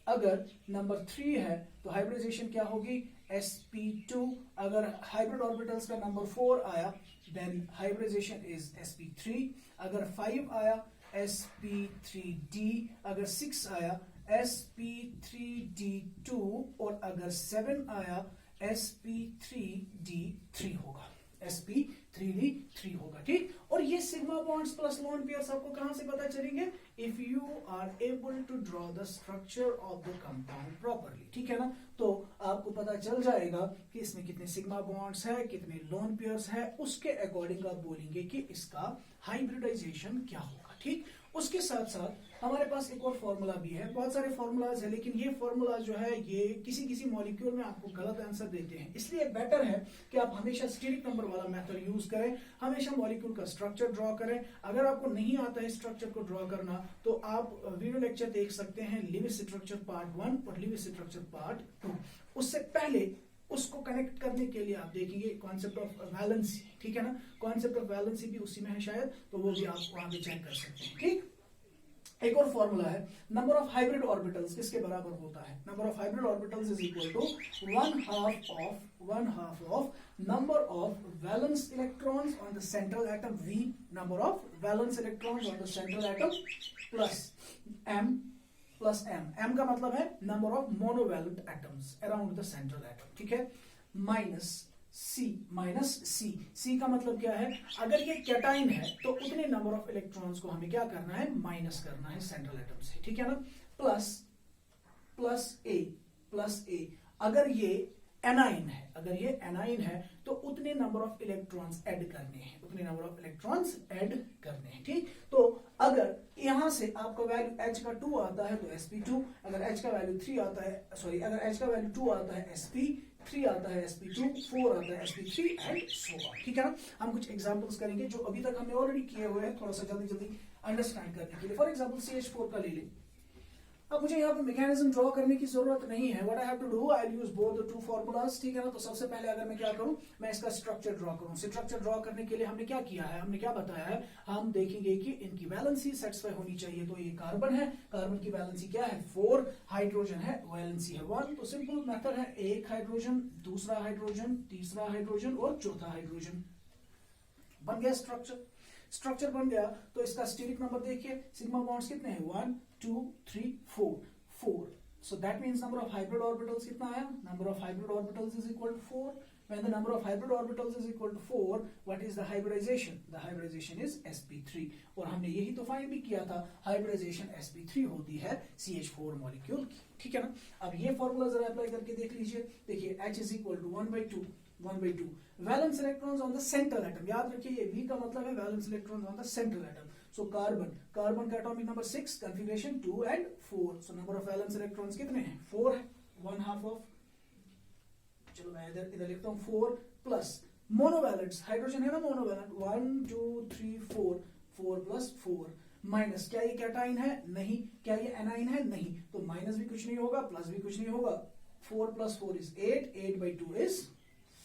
अगर नंबर 3 है तो हाइब्रिडाइजेशन क्या होगी, sp2। अगर हाइब्रिड ऑर्बिटल्स का नंबर 4 आया देन हाइब्रिडाइजेशन इज sp3। अगर 5 आया sp3d, अगर 6 आया sp3d2 और अगर 7 आया sp3d3 होगा, sp3d3 होगा, ठीक। और ये sigma bonds plus lone pairs आपको कहां से पता चलेंगे, if you are able to draw the structure of the compound properly, ठीक है ना। तो आपको पता चल जाएगा कि इसमें कितने सिग्मा बॉन्ड्स है, कितने लोन पेयर्स है, उसके अकॉर्डिंग आप बोलेंगे कि इसका हाइब्रिडाइजेशन क्या होगा, ठीक। उसके साथ साथ हमारे पास एक और फॉर्मूला भी है, बहुत सारे फॉर्मूलाज है, लेकिन ये फॉर्मूला जो है ये किसी मॉलिक्यूल में आपको गलत आंसर देते हैं, इसलिए बेटर है कि आप हमेशा स्टीरिक नंबर वाला मेथड यूज करें, हमेशा मॉलिक्यूल का स्ट्रक्चर ड्रॉ करें। अगर आपको नहीं आता है स्ट्रक्चर को ड्रॉ करना तो आप वीडियो लेक्चर देख सकते हैं, लिविस स्ट्रक्चर पार्ट 1 और लिविस स्ट्रक्चर पार्ट 2। उससे पहले उसको कनेक्ट करने के लिए आप देखेंगे कॉन्सेप्ट ऑफ वैलेंसी, ठीक है ना, कॉन्सेप्ट ऑफ वैलेंसी भी उसी में है शायद, तो वो भी आप वहां पे चेक कर सकते हैं, ठीक। एक और फॉर्मूला है, नंबर ऑफ हाइब्रिड ऑर्बिटल्स किसके बराबर होता है, number of hybrid orbitals is equal to 1/2 of number of valence electrons on the central atom v, number of valence electrons on the central atom plus m का मतलब है number of monovalent atoms around the central atom, ठीक है, minus c का मतलब क्या है, अगर ये कैटाइन है तो उतने नंबर ऑफ इलेक्ट्रॉन्स को हमें क्या करना है, माइनस करना है सेंट्रल एटम से, ठीक है ना, प्लस a। अगर ये एनाइन है तो उतने नंबर ऑफ इलेक्ट्रॉन्स ऐड करने हैं, ठीक। तो अगर यहां से आपका वैल्यू h का 2 आता है तो sp2, अगर h का वैल्यू 3 आता है, सॉरी, अगर h का वैल्यू 2 आता है sp3 आता है sp2, 4 आता है sp3 एंड सो ऑन, ठीक है ना। हम कुछ एग्जांपल्स करेंगे जो अभी तक हमने ऑलरेडी किए हुए हैं, थोड़ा सा जल्दी अंडरस्टैंड करने के लिए। फॉर एग्जांपल CH4 का ले लें, अब मुझे यहाँ पे मैकेनिज्म ड्रॉ करने की जरूरत नहीं है. What I have to do, I will use both the two formulas. ठीक है ना. तो सबसे पहले अगर मैं क्या करूं, मैं इसका स्ट्रक्चर ड्रॉ करूं. स्ट्रक्चर ड्रॉ करने के लिए हमने क्या किया है, हमने क्या बताया है, हम देखेंगे कि इनकी वैलेंसी सेटिस्फाई होनी चाहिए. तो ये कार्बन है, कार्बन की वैलेंसी क्या है 4, हाइड्रोजन है वैलेंसी है 1. तो सिंपल मेथड है, एक हाइड्रोजन, दूसरा हाइड्रोजन, तीसरा हाइड्रोजन और चौथा हाइड्रोजन. बन गया स्ट्रक्चर. स्ट्रक्चर बन गया तो इसका स्टीरिक नंबर देखिए, सिग्मा बॉन्ड्स कितने हैं 1 2 3 4. So that means number of hybrid orbitals कितना आया, number of hybrid orbitals is equal to 4. When the number of hybrid orbitals is equal to 4, what is the hybridization? The hybridization is sp3. और हमने यही तो find भी किया था, hybridization sp3 होती है CH4 मॉलिक्यूल की. ठीक है ना. अब ये फॉर्मूला जरा अप्लाई करके देख लीजिए. देखिए H is equal to 1/2. Valence electrons on the central atom. याद रखिए ये V का मतलब है valence electrons on the central atom. So carbon का atomic number 6, configuration 2 and 4. So number of valence electrons कितने हैं 4 है, 1/2 ऑफ, चलो मैं इधर लिखता हूं 4 प्लस मोनोवैलेंट्स, हाइड्रोजन है ना मोनोवैलेंट, 1 2 3 4 प्लस 4 माइनस, क्या ये कैटाइन है, नहीं. क्या ये एनाइन है, नहीं. तो माइनस भी कुछ नहीं होगा, प्लस भी कुछ नहीं होगा. 4 plus 4 is 8, 8/2 is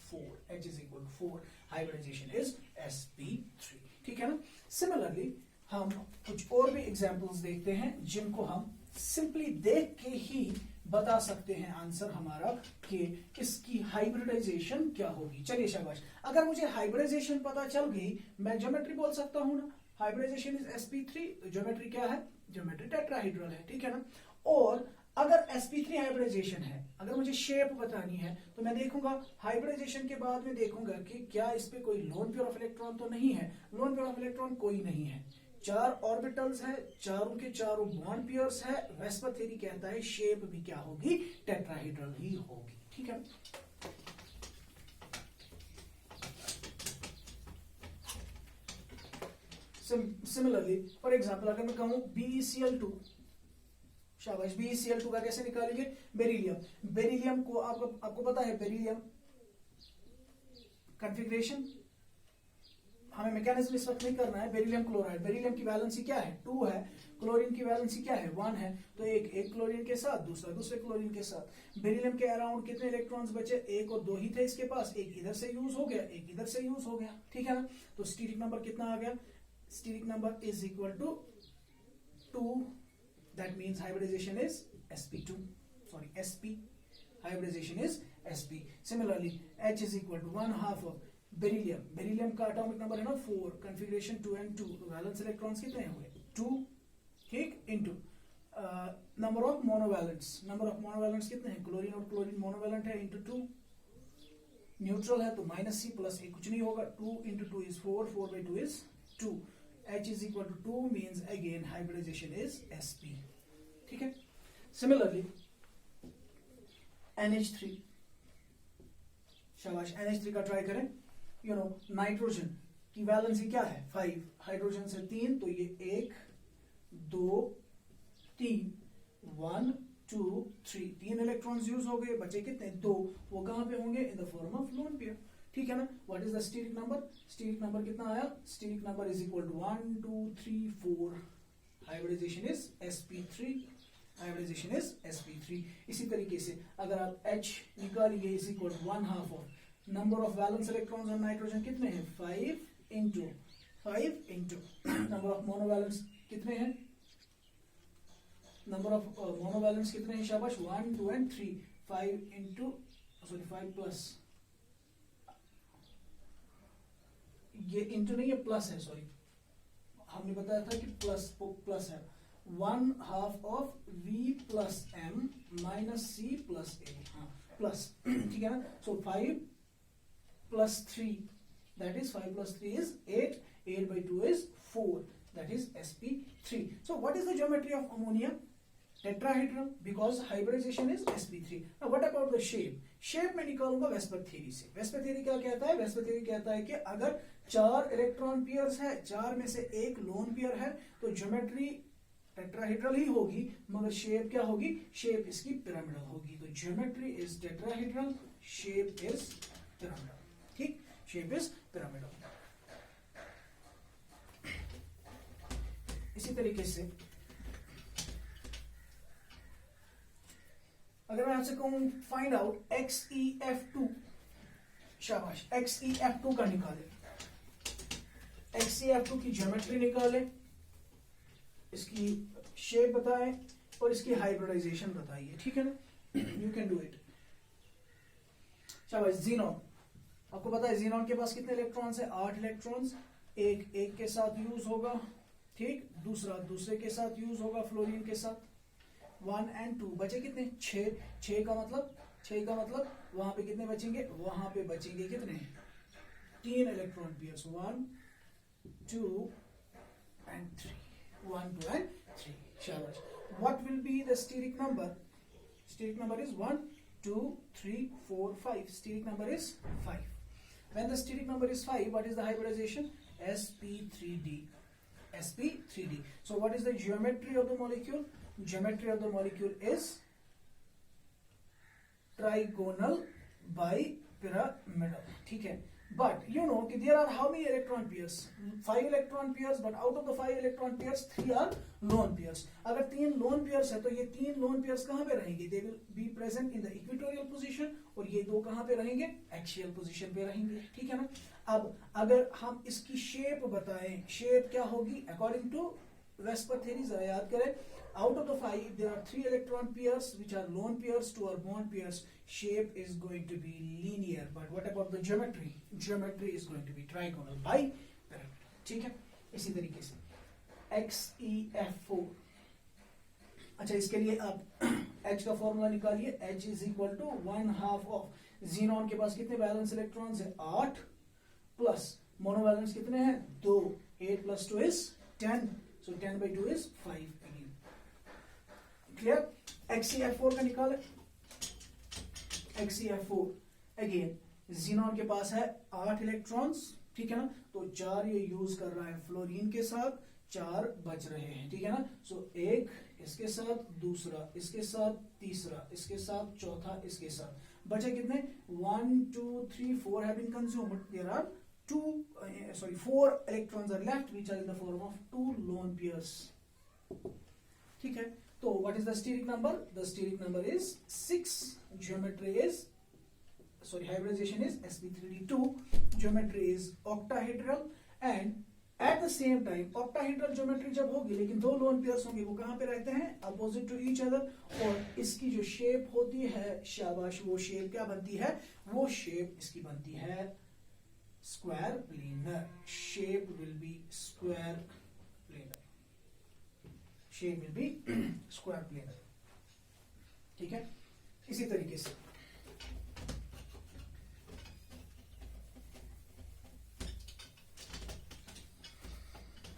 4. H is equal to 4. Hybridization is sp3. ठीक है ना. सिमिलरली हम कुछ और भी एग्जाम्पल्स देखते हैं जिनको हम सिंपली देख के ही बता सकते हैं आंसर हमारा कि इसकी हाइब्रिडाइजेशन क्या होगी. चलिए शाबाश. अगर मुझे हाइब्रिडाइजेशन पता चल गई, मैं ज्योमेट्री बोल सकता हूं ना. Hybridisation is sp3. ज्योमेट्री क्या है, ज्योमेट्री टेट्राहेड्रल है. ठीक है ना. और अगर sp3 हाइब्रिडाइजेशन है, अगर मुझे शेप बतानी है तो मैं देखूंगा हाइब्रिडाइजेशन के बाद में देखूंगा कि क्या इस पे कोई लोन पेयर ऑफ इलेक्ट्रॉन तो नहीं है. लोन पेयर ऑफ इलेक्ट्रॉन कोई नहीं है. 4 ऑर्बिटल्स है, चारों के चारों बॉन्ड पेयर्स है. वेस्पर थ्योरी कहता है शेप भी क्या होगी, टेट्राहेड्रल ही होगी. ठीक है. सिमिलरली फॉर एग्जांपल अगर मैं कहूं BeCl2, शाबाश, BeCl2 का कैसे निकालेंगे, बेरिलियम. बेरिलियम को आपको पता है बेरिलियम कॉन्फ़िगरेशन, हमें मैकेनिज्म इस वक्त नहीं करना है. बेरिलियम क्लोराइड, बेरिलियम की वैलेंसी क्या है 2 है, क्लोरीन की वैलेंसी क्या है 1 है. तो एक क्लोरीन के साथ, दूसरे क्लोरीन के साथ. बेरिलियम के अराउंड कितने इलेक्ट्रॉन्स बचे, 1 और 2 ही थे इसके पास. एक इधर से यूज हो गया, एक इधर से यूज हो गया. ठीक है ना. तो स्टीरिक नंबर कितना आ गया, steric number is equal to 2. That means hybridization is sp2. Sorry, sp. Hybridization is sp. Similarly, H is equal to 1/2 of beryllium. Beryllium का एटॉमिक नंबर है ना 4, कॉन्फ़िगरेशन 2 and 2. तो वैलेंस इलेक्ट्रॉन्स कितने हुए 2. ठीक. Into number of monovalents. Number of monovalents कितने हैं, chlorine और क्लोरीन मोनोवैलेंट है, इनटू 2. न्यूट्रल है तो -C प्लस A कुछ नहीं होगा. 2 into 2 is 4, 4/2 is 2. H is equal to 2 means again hybridization is sp. ठीक है. Similarly, NH3, शाबाश, NH3 का ट्राई करें. नाइट्रोजन की वैलेंसी क्या है 5, हाइड्रोजन से 3, तो ये 1 2 3 1 2 3, 3 इलेक्ट्रॉन्स यूज हो गए, बचे कितने 2. वो कहां पे होंगे, in the form of lone pair. ठीक है ना. What is the steric number, steric number कितना आया, steric number is equal to 1 2 3 4. Hybridization is sp3. Hybridization is sp3. इसी तरीके से अगर आप H निकालिए is equal to 1/2 of number of valence electrons on nitrogen कितने हैं 5 into नंबर ऑफ मोनोवैलेंस कितने हैं, नंबर ऑफ मोनोवैलेंस कितने हैं, शाबाश, 1 2 and 3. 5 प्लस, ये इंटू नहीं है प्लस है, सॉरी, हमने बताया था कि प्लस है. 1/2 of V plus M minus C plus A. हाँ, प्लस. ठीक है ना. So 5 plus 3, that is 5 plus 3 is 8. 8/2 is 4. That is sp3. So what is the geometry of ammonia? Tetrahedral, because hybridization is sp3. Now what about the shape? Shape में निकालूंगा VSEPR theory से. VSEPR theory क्या कहता है, VSEPR theory कहता है कि अगर 4 इलेक्ट्रॉन पेयर्स है, 4 में से एक लोन पेयर है, तो ज्योमेट्री टेट्राहेड्रल ही होगी, मगर शेप क्या होगी, शेप इसकी पिरामिडल होगी. तो geometry is tetrahedral, shape is pyramidal. ठीक, शेप इज पिरामिडल. इसी तरीके से अगर मैं आपसे कहूं फाइंड आउट XeF2, शाबाश, XeF2 का निकाले, XeF2 की ज्योमेट्री निकाले, इसकी शेप बताएं और इसकी हाइब्रिडाइजेशन बताइए, ठीक है ना, यू कैन डू इट। शाबाश, जीनॉन, आपको पता है जीनॉन के पास कितने इलेक्ट्रॉन्स है, 8 इलेक्ट्रॉन्स, एक के साथ यूज होगा, ठीक, दूसरा दूसरे के साथ यूज होगा, फ्लोरीन के साथ, 1 और 2 बचे कितने, 6 का मतलब वहां पे कितने बचेंगे, वहां पे बचेंगे कितने, 3 इलेक्ट्रॉन पेयर्स, 1 2 and 3, 1 2 and 3, शाबाश। What will be the steric number? Steric number is 1 2 3 4 5, steric number is 5. When the steric number is 5, what is the hybridization, sp3d, sp3d. So what is the geometry of the molecule? Geometry of the molecule is trigonal bipyramidal, ठीक है। But you know कि there are how many electron pairs? 5 electron pairs, but out of the 5 electron pairs, 3 are lone pairs. अगर 3 lone pairs है तो ये 3 lone pairs कहाँ पे रहेंगे? They will be present in the equatorial position, और ये 2 कहाँ पे रहेंगे? Axial position पे रहेंगे, ठीक है ना। अब अगर हम इसकी शेप बताएं, शेप क्या होगी according to Vesper theory, जरा याद करें, out of the 5 there are 3 electron pairs which are lone pairs, 2 are bond pairs. Shape is going to be linear, but what about the geometry? Geometry is going to be trigonal bipyramidal, ठीक है। इसी तरीके से XeF4, अच्छा इसके लिए आप H का फॉर्मूला निकालिए, H is equal to 1/2 of xenon के पास कितने बैलेंस इलेक्ट्रॉन्स है, 8, प्लस मोनोवैलेंस कितने हैं, 2, 8 + 2 is 10, so 10/2 is 5 again, clear. XeF4 का निकाले, XeF4 अगेन जीनॉन के पास है 8 इलेक्ट्रॉन्स, ठीक है ना, तो 4 ये यूज कर रहा है फ्लोरीन के साथ, 4 बच रहे हैं, ठीक है ना। सो एक इसके साथ, दूसरा इसके साथ, तीसरा इसके साथ, चौथा इसके साथ, बचे कितने, 1 2 3 4 have been consumed, there are 4 electrons are left which are in the form of 2 lone pairs, ठीक है। तो what is the steric number, the steric number is 6, geometry is, sorry, hybridization is sp3d2, geometry is octahedral, and at the same time octahedral geometry जब होगी लेकिन 2 lone pairs होंगे, वो कहां पे रहते हैं, अपोजिट टू ईच अदर, और इसकी जो शेप होती है, शाबाश, वो शेप क्या बनती है, वो शेप इसकी बनती है square planar, shape will be square planar, shape will be square planar, ठीक है। इसी तरीके से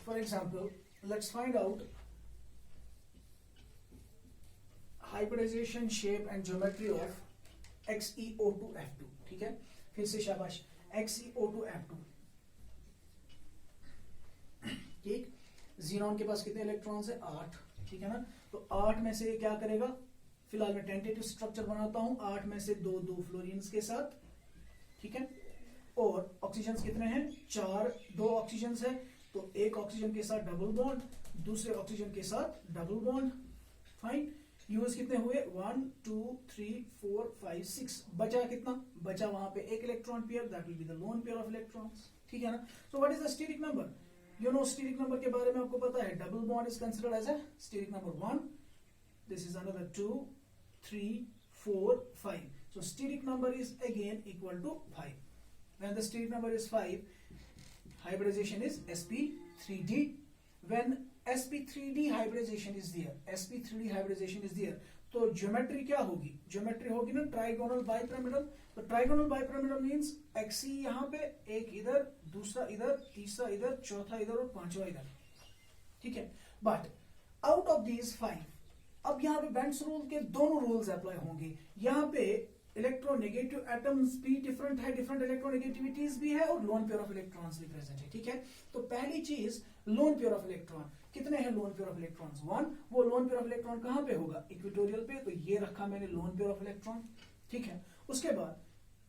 for example let's find out hybridization, shape and geometry of XeO2F2, ठीक है। फिर से शाबाश, XeO2F2, ठीक, जीनॉन के पास कितने इलेक्ट्रॉन्स है, 8, ठीक है ना। तो 8 में से क्या करेगा, फिलहाल मैं टेंटेटिव स्ट्रक्चर बनाता हूं, 8 में से 2 फ्लोरीन्स के साथ, ठीक है, और ऑक्सीजन कितने हैं, 4, 2 ऑक्सीजन है, तो एक ऑक्सीजन के साथ डबल बॉन्ड, दूसरे ऑक्सीजन के साथ डबल बॉन्ड, फाइन। यूज कितने हुए, 1 2 3 4 5 6, बचा कितना, बचा वहां पे एक electron pair, that will be the lone pair of electrons, ठीक है ना। So what is the steric number, you know steric number के बारे में आपको पता है, double bond is considered as a steric number 1, this is another 2 3 4 5, so steric number is again equal to 5. When the steric number is 5, hybridization is sp3d. When sp3d hybridization is there, sp3d hybridization is there, तो geometry क्या होगी, geometry होगी ना trigonal bipyramidal. तो trigonal bipyramidal means XC यहाँ पे, एक इधर, दूसरा इधर, तीसरा इधर, चौथा इधर और पांचवा इधर, ठीक है। बट आउट ऑफ दीज 5, अब यहाँ पे बेंट्स रूल के दोनों रूल्स अप्लाई होंगे। यहाँ पे इलेक्ट्रोनेगेटिव एटम्स भी डिफरेंट है, डिफरेंट इलेक्ट्रोनेगेटिविटीज भी है, और लोन पेयर ऑफ इलेक्ट्रॉन्स भी प्रेजेंट है, ठीक है। तो पहली चीज लोन पेयर ऑफ इलेक्ट्रॉन, कितने हैं लोन पेयर ऑफ इलेक्ट्रॉन्स, 1, वो लोन पेयर ऑफ इलेक्ट्रॉन कहां पे होगा, इक्वेटोरियल पे, तो ये रखा मैंने लोन पेयर ऑफ इलेक्ट्रॉन, ठीक है। उसके बाद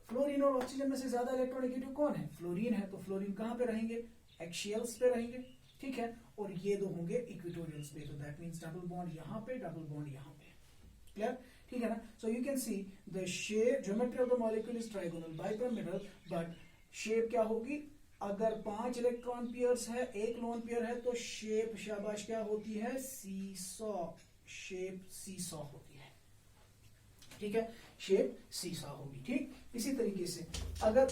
फ्लोरीन और ऑक्सीजन में से ज्यादा इलेक्ट्रोनेगेटिव कौन है, फ्लोरीन है, तो फ्लोरीन कहां पे रहेंगे, एक्सियल्स पे रहेंगे, ठीक है, और ये दो होंगे इक्वेटोरियल्स पे, तो दैट मींस डबल बॉन्ड यहाँ पे, डबल बॉन्ड यहाँ पे, क्लियर, ठीक है ना। So you can see the shape, geometry of the molecule is trigonal bipyramidal, but shape क्या होगी, अगर 5 इलेक्ट्रॉन पेयर्स है, एक लोन पेयर है, तो शेप शाबाश क्या होती है, सीसॉ, शेप सीसॉ होती है, ठीक है, शेप सीसॉ होगी, ठीक। इसी तरीके से अगर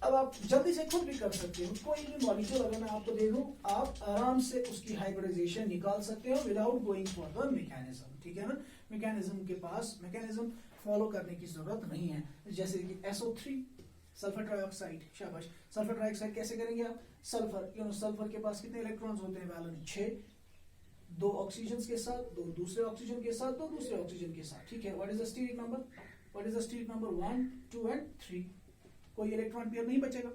अब आप जल्दी से खुद भी कर सकते हो, कोई भी मॉलिक्यूल अगर मैं आपको दे दूं, आप आराम से उसकी हाइब्रिडाइजेशन निकाल सकते हो without going for the mechanism, ठीक है ना। मैकेनिज्म के पास मैकेनिज्म फॉलो करने की जरूरत नहीं है। जैसे कि SO3 सल्फर ट्राइऑक्साइड, शाबाश, सल्फर ट्राइऑक्साइड कैसे करेंगे आप, सल्फर सल्फर के पास कितने इलेक्ट्रॉन्स होते हैं, वैलेंस 6, 2 ऑक्सीजन के साथ, 2 दूसरे ऑक्सीजन के साथ, 2 दूसरे ऑक्सीजन के साथ, ठीक है। What is the steric number, what is the steric number, 1, 2 and 3, कोई इलेक्ट्रॉन पेयर नहीं बचेगा,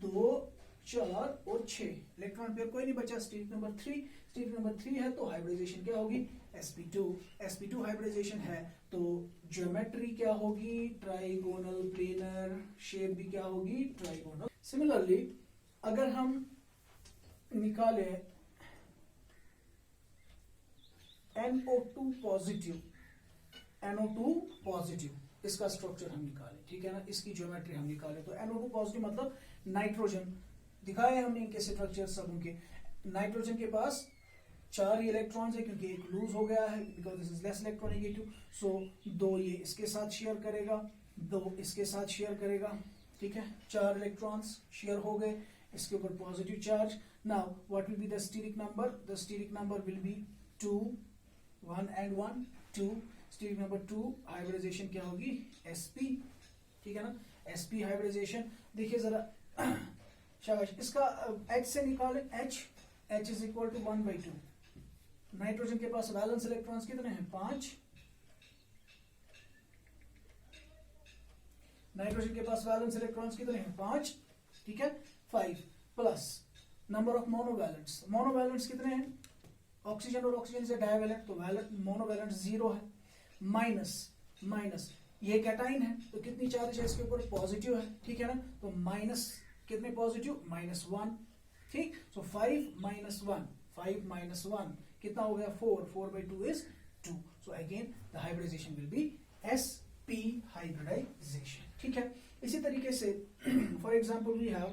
2, 4 और 6 इलेक्ट्रॉन पेयर कोई नहीं बचा, स्टीरिक नंबर 3, स्टीरिक नंबर 3 है तो हाइब्रिडाइजेशन क्या होगी, sp2, sp2 हाइब्रिडाइजेशन है तो ज्योमेट्री क्या होगी, ट्राइगोनल प्लेनर, शेप भी क्या होगी, ट्राइगोनल। सिमिलरली अगर हम निकाले NO2 पॉजिटिव, NO2 पॉजिटिव, इसका स्ट्रक्चर हम निकालें, ठीक है ना, इसकी ज्योमेट्री हम निकालें, तो NO2 पॉजिटिव मतलब नाइट्रोजन, दिखाए हमने इनके स्ट्रक्चर सब के, नाइट्रोजन के पास 4 ही इलेक्ट्रॉन्स है क्योंकि एक लूज हो गया है, because this is less electronegative, so 2 ये इसके साथ शेयर करेगा, 2 इसके साथ शेयर करेगा, ठीक है, 4 इलेक्ट्रॉन्स शेयर हो गए, इसके ऊपर positive charge. Now what will be the steric number, the steric number will be 2, 1 and 1, 2, steric number 2, hybridization क्या होगी, sp, ठीक है ना, sp हाइब्रिडाइजेशन। देखिए जरा शाबाश, इसका H से निकालें, H is equal to 1/2, nitrogen के पास वैलेंस इलेक्ट्रॉन्स कितने हैं, 5, नाइट्रोजन के पास वैलेंस इलेक्ट्रॉन्स कितने हैं, 5, ठीक है, 5 प्लस नंबर ऑफ मोनोवैलेंट्स, मोनोवैलेंट्स कितने हैं, ऑक्सीजन और ऑक्सीजन से डाइवैलेंट, तो मोनोवैलेंट 0 है, माइनस ये कैटाइन है तो कितनी चार्ज है इसके ऊपर, पॉजिटिव है, ठीक है ना, तो माइनस कितने पॉजिटिव, -1, ठीक, सो 5 - 1, 5 - 1 कितना हो गया, 4, 4/2 is 2, so again the hybridization will be sp hybridization, ठीक है। इसी तरीके से for example we have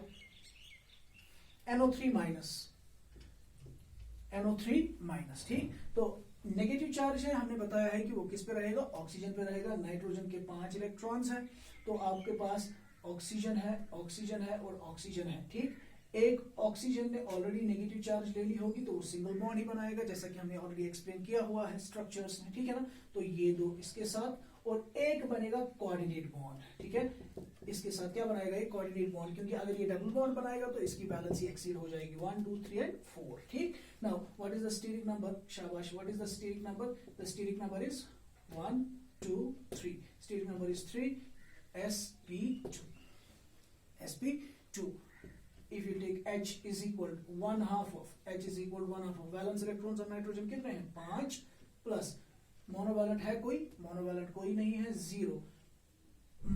NO3-, ठीक, तो नेगेटिव चार्ज है, हमने बताया है कि वो किस पे रहेगा, ऑक्सीजन पे रहेगा, नाइट्रोजन के 5 इलेक्ट्रॉन्स हैं, तो आपके पास ऑक्सीजन है और ऑक्सीजन है, ठीक, एक ऑक्सीजन ने ऑलरेडी नेगेटिव चार्ज ले ली होगी तो वो सिंगल बॉन्ड ही बनाएगा, जैसा कि हमने ऑलरेडी एक्सप्लेन किया हुआ है स्ट्रक्चर्स में, ठीक है ना, तो ये 2 इसके साथ और एक बनेगा कोऑर्डिनेट बॉन्ड, ठीक है, इसके साथ क्या बनाएगा, एक कोऑर्डिनेट बॉन्ड, क्योंकि अगर ये डबल बॉन्ड बनाएगा तो इसकी वैलेंसी एक्सीड हो जाएगी, 1, 2, 3 एंड 4, ठीक। Now what is the steric number, शाबाश, what is the steric number, the steric number is 1, 2, 3, steric number is 3, sp2, if you take H is equal to 1/2 of valence electrons of nitrogen कितने हैं, 5 plus monovalent है कोई, monovalent कोई नहीं है, 0,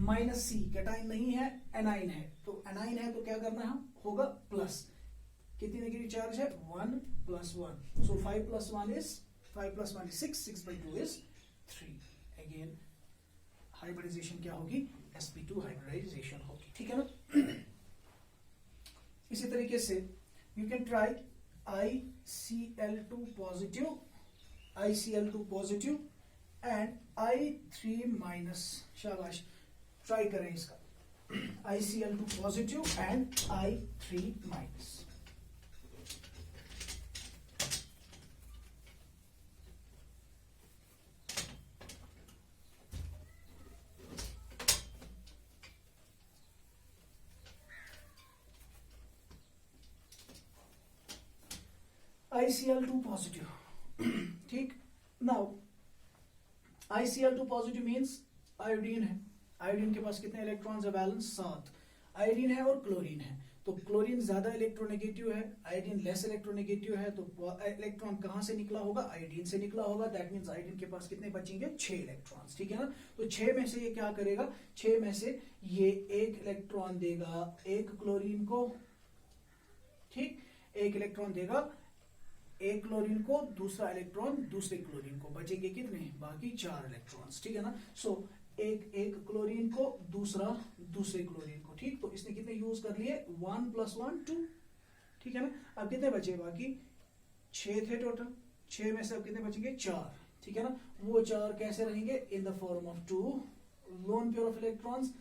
-C cation नहीं है, एनाइन है, तो एनाइन है तो क्या करना है, होगा प्लस, कितनी नेगेटिव चार्ज है, 1 + 1, so 5 + 1 is 6, 6/2 is 3, again hybridisation क्या होगी, sp2 हाइब्रिडाइजेशन होगी, ठीक है ना। इसी तरीके से you can try ICl2 positive and I3-, शाबाश, ट्राई करें इसका, ICl2 positive and I3-। ICl2 positive, ठीक, now ICl2 positive means iodine है, आयोडीन के पास कितने इलेक्ट्रॉन्स है, बैलेंस 7, आयोडीन है और क्लोरीन है, तो क्लोरीन ज्यादा इलेक्ट्रोनेगेटिव है, आयोडीन लेस इलेक्ट्रोनेगेटिव है, तो इलेक्ट्रॉन कहां से निकला होगा, आयोडीन से निकला होगा, दैट मींस आयोडीन के पास कितने बचेंगे, 6 इलेक्ट्रॉन्स, ठीक है ना, तो 6 में से ये क्या करेगा, 6 में से ये 1 इलेक्ट्रॉन देगा एक क्लोरीन को, ठीक, 1 इलेक्ट्रॉन देगा एक क्लोरीन को दूसरा इलेक्ट्रॉन दूसरे क्लोरीन को, बचेंगे कितने, बाकी 4 इलेक्ट्रॉन्स, ठीक है ना। सो एक क्लोरीन को दूसरा दूसरे क्लोरीन को, ठीक। तो इसने कितने यूज कर लिए, 1 + 1 2, ठीक है ना। अब कितने बचे, बाकी 6 थे टोटल, 6 में से अब कितने बचेंगे, 4, ठीक है ना। वो 4 कैसे रहेंगे, इन the form of 2 loan pair of electrons,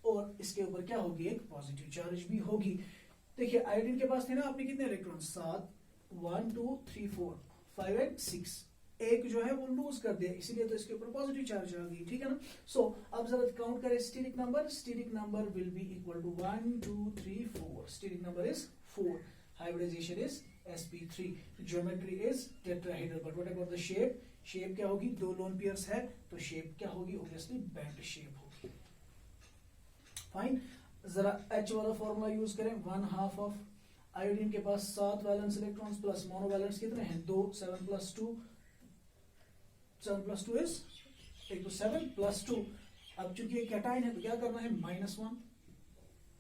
और इसके ऊपर क्या होगी, एक पॉजिटिव चार्ज भी होगी। देखिए आयोडीन के पास थे ना आपने कितने इलेक्ट्रॉन, 7, 1 2 3 4 5 एंड 6, एक जो है वो लूज कर दिया, इसीलिए तो इसके ऊपर पॉजिटिव चार्ज आ गई, ठीक है ना। सो अब जरा काउंट करें steric number will be equal to 1 2 3 4, steric number is 4, hybridization is sp3, geometry is tetrahedral, but what about the shape, shape क्या होगी, 2 लोन पेयर्स है तो शेप क्या होगी, ऑब्वियसली बेंड शेप होगी। फाइन, जरा H वाला फॉर्मूला यूज करें, 1/2 ऑफ आयोडीन के पास 7 वैलेंस इलेक्ट्रॉन्स प्लस मोनोवैलेंस कितने हैं, 2, 7 + 2, 7 + 2 इज, एक तो 7 + 2, अब चूंकि ये कैटाइन है तो क्या करना है, -1,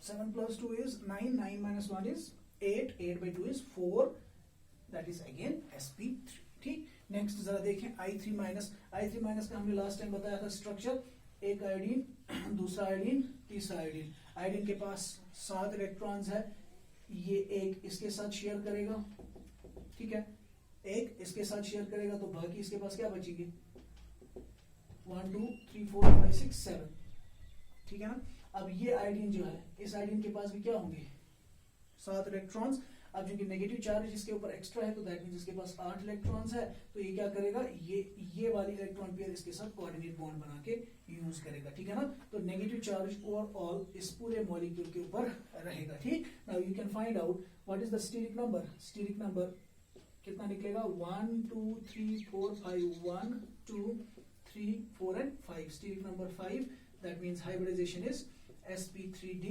7 + 2 is 9, 9 - 1 is 8, 8/2 is 4, that is again sp3, ठीक। नेक्स्ट जरा देखें I3 का हमने लास्ट टाइम बताया था स्ट्रक्चर, एक आयोडीन दूसरा आयोडीन तीसरा आयोडीन, आयोडीन के पास 7 इलेक्ट्रॉन्स है, ये एक इसके साथ शेयर करेगा, ठीक है, एक इसके साथ शेयर करेगा तो बाकी इसके पास क्या बचेंगे, 1 2 3 4 5 6 7, ठीक है ना। अब ये आयोडीन जो है, इस आयोडीन के पास भी क्या होंगे, 7 इलेक्ट्रॉन्स। अब जो कि नेगेटिव चार्ज इसके ऊपर एक्स्ट्रा है तो दैट मींस इसके पास 8 इलेक्ट्रॉन्स है, तो ये क्या करेगा, ये वाली इलेक्ट्रॉन पेयर इसके साथ कोऑर्डिनेट बॉन्ड बना के यूज करेगा, ठीक है ना। तो नेगेटिव चार्ज ओवरऑल इस पूरे मॉलिक्यूल के ऊपर रहेगा, ठीक। Now you can find out what is the steric number कितना निकलेगा, 1 2 3 4 5, 1 2 3 4 and 5, steric number 5, that means hybridization is sp3d,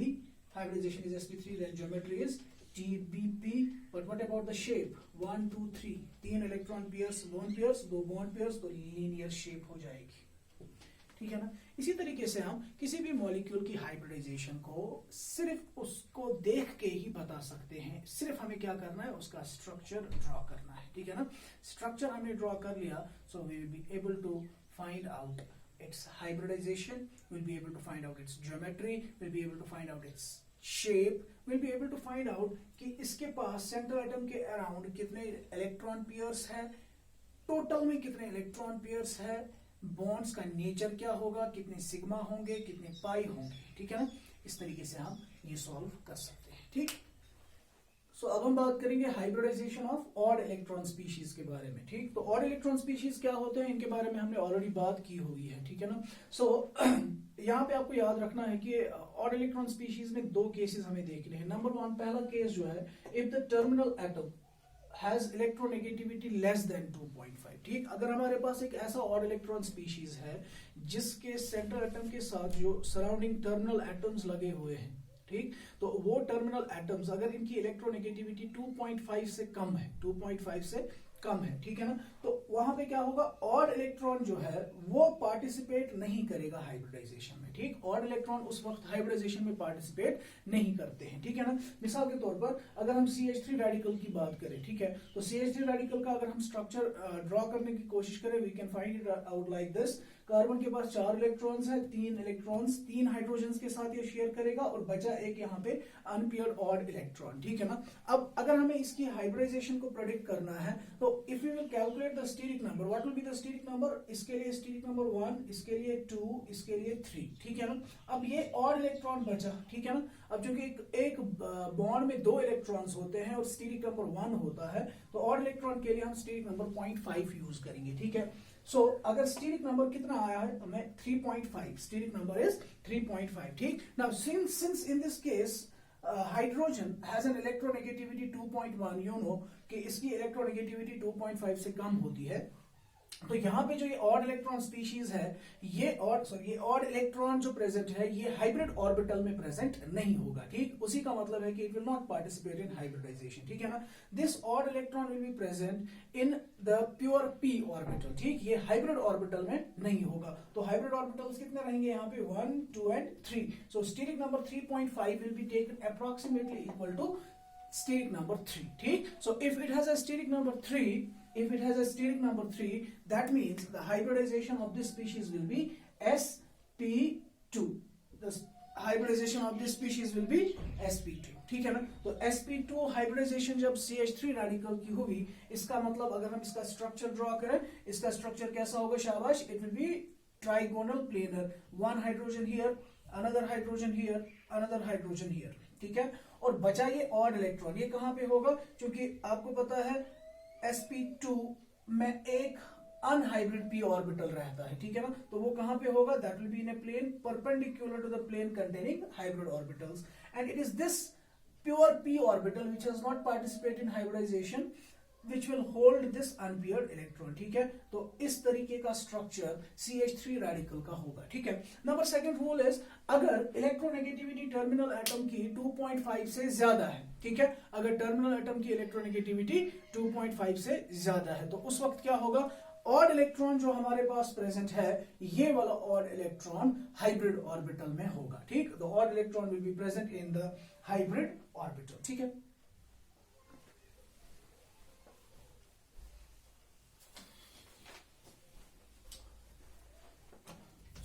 hybridization is sp3, then geometry is TBP, but what about the shape, 1 2 3, 3 electron pairs lone pairs, 2 bond pairs, तो linear shape हो जाएगी, ठीक है ना। इसी तरीके से हम किसी भी मॉलिक्यूल की हाइब्रिडाइजेशन को सिर्फ उसको देख के ही बता सकते हैं, सिर्फ हमें क्या करना है, उसका स्ट्रक्चर ड्रॉ करना है, ठीक है ना। स्ट्रक्चर हमने ड्रॉ कर लिया, so we will be able to find out its hybridization, we'll be able to find out its geometry, we'll be able to find out its shape, we'll be able to find out कि इसके पास central atom के around कितने electron pairs है, total में कितने electron pairs है, bonds का nature क्या होगा, कितने सिग्मा होंगे, कितने पाई होंगे, ठीक है ना। इस तरीके से हम ये सॉल्व कर सकते हैं, ठीक। सो अब हम बात करेंगे hybridization of odd electron species के बारे में, ठीक। तो ऑड इलेक्ट्रॉन स्पीशीज क्या होते हैं, इनके बारे में हमने ऑलरेडी बात की हुई है, ठीक है ना। सो यहाँ पे आपको याद रखना है कि ऑड इलेक्ट्रॉन स्पीशीज में 2 केसेस हमें देखने हैं। नंबर 1, पहला केस जो है, if the terminal atom has electronegativity less than 2.5, ठीक। अगर हमारे पास एक ऐसा ऑड इलेक्ट्रॉन स्पीशीज है जिसके सेंट्रल एटम के साथ जो सराउंडिंग टर्मिनल एटम्स लगे हुए हैं, ठीक, तो वो टर्मिनल एटम्स अगर इनकी इलेक्ट्रोनेगेटिविटी 2.5 से कम है, 2.5 से कम है, ठीक है ना, तो वहां पे क्या होगा, ऑड इलेक्ट्रॉन जो है वो पार्टिसिपेट नहीं करेगा हाइब्रिडाइजेशन में, ठीक। ऑड इलेक्ट्रॉन उस वक्त हाइब्रिडाइजेशन में पार्टिसिपेट नहीं करते हैं, ठीक है ना। मिसाल के तौर पर अगर हम CH3 रेडिकल की बात करें, ठीक है, तो CH3 रेडिकल का अगर हम स्ट्रक्चर ड्रॉ करने की कोशिश करें, we can find it out like this. Carbon के पास 4 इलेक्ट्रॉन्स है, 3 इलेक्ट्रॉन्स 3 हाइड्रोजन्स के साथ ये शेयर करेगा और बचा एक यहाँ पे अनपेयर्ड ऑड इलेक्ट्रॉन, ठीक है ना। अब अगर हमें इसकी हाइब्रिडाइजेशन को प्रेडिक्ट करना है तो if we will calculate the steric number, what will be the steric number, इसके लिए स्टीरिक नंबर 1, इसके लिए 2, इसके लिए 3, ठीक है ना। अब ये ऑड इलेक्ट्रॉन बचा, ठीक है ना। अब चूंकि एक बॉन्ड में 2 इलेक्ट्रॉन्स होते हैं और स्टीरिक नंबर 1 होता है, तो ऑड इलेक्ट्रॉन के लिए हम स्टीरिक नंबर 0.5 यूज करेंगे, ठीक है। सो अगर स्टीरिक नंबर कितना आया है हमें 3.5, स्टीरिक नंबर इज 3.5, ठीक। Now since in this case hydrogen has an electronegativity 2.1, you know कि इसकी इलेक्ट्रोनेगेटिविटी 2.5 से कम होती है, तो यहाँ पे जो ये ऑड इलेक्ट्रॉन स्पीशीज है, ये ऑड इलेक्ट्रॉन जो प्रेजेंट है ये हाइब्रिड ऑर्बिटल में प्रेजेंट नहीं होगा, ठीक। उसी का मतलब है कि it will not participate in hybridization, ठीक है ना। This odd electron will be present in the pure p orbital, ठीक। ये हाइब्रिड ऑर्बिटल में नहीं होगा, तो हाइब्रिड ऑर्बिटल्स कितने रहेंगे यहाँ पे, 1 2 and 3। So steric number 3.5 will be taken approximately equal to steric number 3. ठीक, so if it has a steric number 3, that means the hybridization of this species will be sp2. The hybridization of this species will be sp2. ठीक है ना, तो sp2 hybridisation जब CH3 radical की होगी, इसका मतलब अगर हम इसका स्ट्रक्चर ड्रॉ करें, इसका स्ट्रक्चर कैसा होगा शाबाश, it will B trigonal planar, one hydrogen here, another hydrogen here, another hydrogen here, ठीक है। और बचा ये ऑड इलेक्ट्रॉन, ये कहां पे होगा, क्योंकि आपको पता है sp2 में एक अनहाइब्रिड p ऑर्बिटल रहता है, ठीक है ना, तो वो कहां पे होगा, that will be in a plane perpendicular to the plane containing hybrid orbitals, and it is this pure p orbital which has not participated in hybridization which will hold this unpaired electron, ठीक है। तो इस तरीके का structure CH3 radical का होगा, ठीक है। नंबर सेकंड रूल इज, अगर इलेक्ट्रोनेगेटिविटी टर्मिनल एटम की 2.5 से ज्यादा है, ठीक है, अगर टर्मिनल एटम की इलेक्ट्रोनेगेटिविटी 2.5 से ज्यादा है, तो उस वक्त क्या होगा, ऑड इलेक्ट्रॉन जो हमारे पास प्रेजेंट है, ये वाला ऑड इलेक्ट्रॉन हाइब्रिड ऑर्बिटल में होगा, ठीक। The odd electron will be present in the hybrid orbital, ठीक है।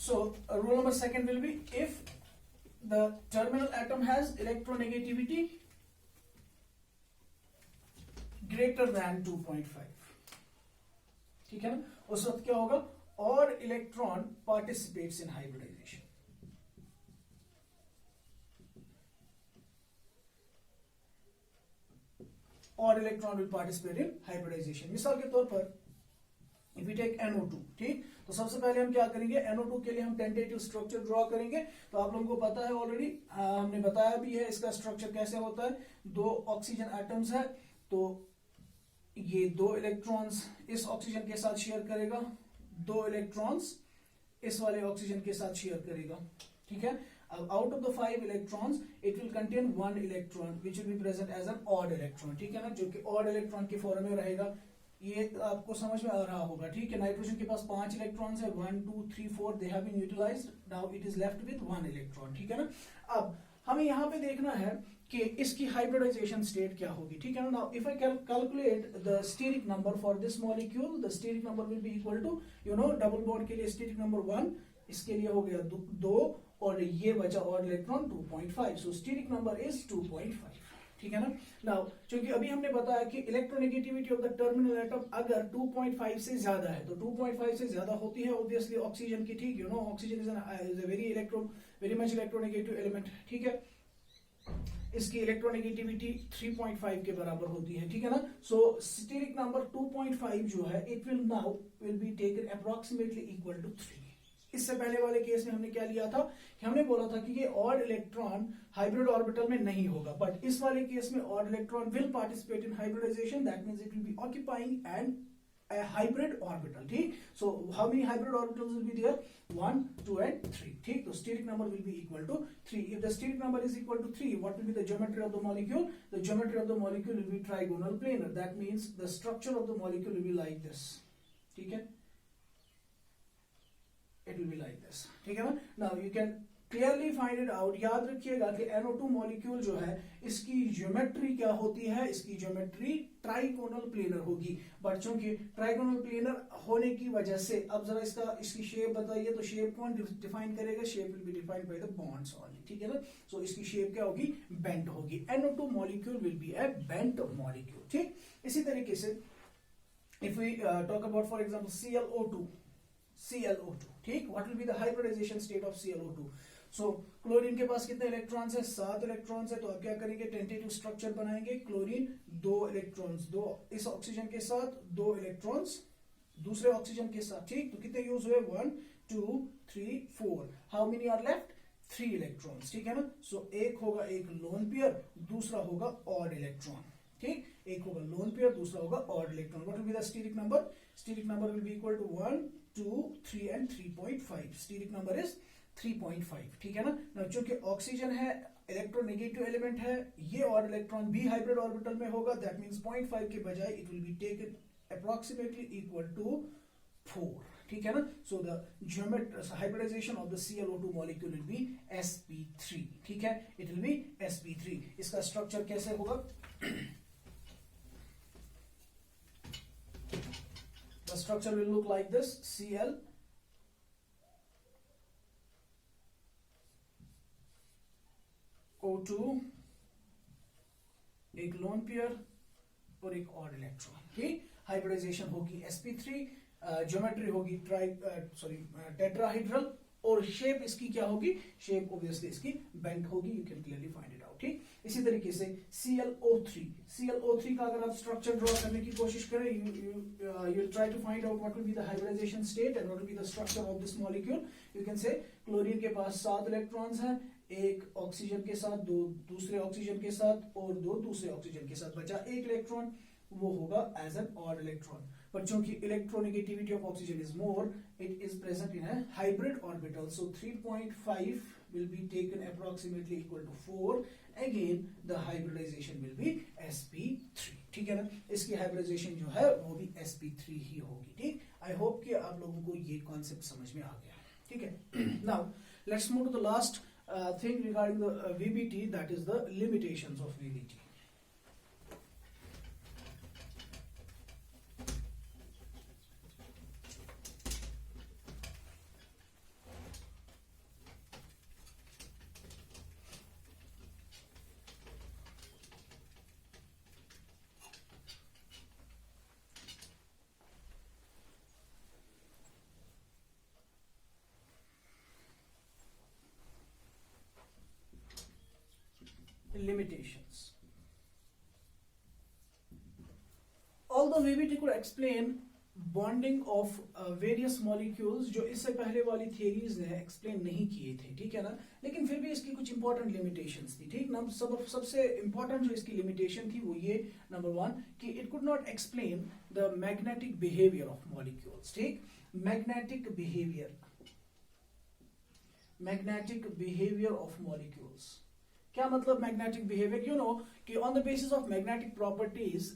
So rule number second will be, if the terminal atom has electronegativity greater than 2.5, ठीक है ना, उस वक्त क्या होगा, और इलेक्ट्रॉन पार्टिसिपेट्स इन हाइब्रिडाइजेशन। और electron will participate in hybridization. मिसाल के तौर पर इफ वी टेक NO2, ठीक, तो सबसे पहले हम क्या करेंगे, NO2 के लिए हम टेंटेटिव स्ट्रक्चर ड्रॉ करेंगे। तो आप लोगों को पता है ऑलरेडी, हमने बताया भी है इसका स्ट्रक्चर कैसे होता है। दो ऑक्सीजन एटम्स है, तो ये दो इलेक्ट्रॉन्स इस ऑक्सीजन के साथ शेयर करेगा, दो इलेक्ट्रॉन्स इस वाले ऑक्सीजन के साथ शेयर करेगा, ठीक है। अब out of the 5 electrons it will contain 1 electron which will be present as an odd electron, ठीक है ना, जो कि ऑड इलेक्ट्रॉन के फॉर्म में रहेगा। ये आपको समझ में आ रहा होगा, ठीक है। नाइट्रोजन के पास 5 इलेक्ट्रॉन्स है, 1 2 3 4, they have been utilized, now it is left with 1 electron, ठीक है ना। अब हमें यहाँ पे देखना है कि इसकी हाइब्रिडाइजेशन स्टेट क्या होगी, ठीक है ना। Now if I calculate the steric number for this molecule, the steric number will be equal to, you know, double bond के लिए स्टेरिक नंबर 1, इसके लिए हो गया 2, और ये बचा odd electron 2.5, so steric number is 2.5, ठीक है ना। नाउ क्योंकि अभी हमने बताया कि electronegativity of the terminal atom अगर 2.5 से ज्यादा है, तो 2.5 से ज्यादा होती है ऑब्वियसली ऑक्सीजन की, ठीक, you know, oxygen is a very much electronegative element, ठीक है। इसकी इलेक्ट्रोनेगेटिविटी 3.5 के बराबर होती है, ठीक है ना। सो स्टेरिक नंबर 2.5 जो है, it will be taken approximately equal to 3। इससे पहले वाले केस में हमने क्या लिया था कि हमने बोला था कि ये ऑड इलेक्ट्रॉन हाइब्रिड ऑर्बिटल में नहीं होगा, बट इस वाले केस में odd electron will participate in hybridization, that means it will be occupying an a hybrid orbital, ठीक। So how many hybrid orbitals will be there, 1 2 and 3, ठीक। तो steric number will be equal to 3. If the steric number is equal to 3, what will be the geometry of the molecule? The geometry of the molecule will be trigonal planar, that means the structure of the molecule will be like this, ठीक है, it will be like this, ठीक है ना। Now you can clearly find it out, याद रखिएगा कि NO2 molecule जो है, इसकी ज्योमेट्री क्या होती है, इसकी ज्योमेट्री ट्राइगोनल प्लेनर होगी, बट चूंकि ट्राइगोनल प्लेनर होने की वजह से, अब जरा इसकी शेप बताइए, तो शेप कौन डिफाइन करेगा, shape will be defined by the bonds only, ठीक है ना। सो इसकी शेप क्या होगी, बेंट होगी। NO2 molecule will be a bent molecule, ठीक। इसी तरीके से if we talk about for example ClO2, ठीक, what will be the hybridization state of ClO2। So chlorine के पास कितने इलेक्ट्रॉन्स है, 7 इलेक्ट्रॉन्स है, तो आप क्या करेंगे, टेंटेटिव स्ट्रक्चर बनाएंगे। क्लोरीन 2 इलेक्ट्रॉन्स, 2 इस ऑक्सीजन के साथ, 2 इलेक्ट्रॉन्स दूसरे ऑक्सीजन के साथ, ठीक। तो कितने यूज हुए, 1 2 3 4, how many are left, 3 electrons, ठीक है ना। सो एक होगा एक लोन पेयर, दूसरा होगा ऑड इलेक्ट्रॉन, ठीक, एक होगा लोन पेयर, दूसरा होगा odd electron. What will be the steric number, steric number will be equal to 1 2 3 and 3.5, steric number is 3.5, ठीक है ना। चूंकि ऑक्सीजन है, इलेक्ट्रोनेगेटिव एलिमेंट है, ये और इलेक्ट्रॉन भी हाइब्रिड ऑर्बिटल में होगा, दैट मींस 0.5 के बजाय it will be taken approximately equal to 4, ठीक है ना. So the hybridization of the ClO2 molecule will be sp3. ठीक है, इट विल बी sp3. इसका स्ट्रक्चर कैसे होगा? The structure will look like this: ClO2, एक लोन पेयर और एक ऑड इलेक्ट्रॉन. ठीक, हाइब्रिडाइजेशन होगी sp3, ज्योमेट्री होगी टेट्राहाइड्रल, और शेप इसकी क्या होगी? शेप ऑब्वियसली इसकी बेंट होगी. You can clearly find it out. ठीक, इसी तरीके से ClO3 का अगर आप स्ट्रक्चर ड्रॉ करने की कोशिश करें, you try to find out what will be the hybridization state and what will be the structure of this molecule. You can say chlorine के पास 7 इलेक्ट्रॉन्स हैं, एक ऑक्सीजन के साथ, 2 दूसरे ऑक्सीजन के साथ और 2 दूसरे ऑक्सीजन के साथ, बचा एक इलेक्ट्रॉन, वो होगा as an odd electron. But चूंकि electronegativity of oxygen is more, it is present in a hybrid orbital. So 3.5 will be taken approximately equal to 4. Again, the hybridization will be sp3. ठीक है ना, इसकी hybridisation जो है वो भी sp3 ही होगी. ठीक, आई होप कि आप लोगों को ये कॉन्सेप्ट समझ में आ गया. ठीक है, now let's move to the last thing regarding the VBT, that is the limitations of VBT. Limitations. Although VBT could explain bonding of various molecules, जो इससे पहले वाली theories ने explain नहीं किए थे, ठीक है ना, लेकिन फिर भी इसकी कुछ important limitations थी. ठीक ना, सबसे important जो इसकी limitation थी वो ये, number 1, कि it could not explain the magnetic behavior of molecules. ठीक, magnetic behavior of molecules. क्या मतलब मैग्नेटिक बिहेवियर? यू नो कि on the basis of magnetic properties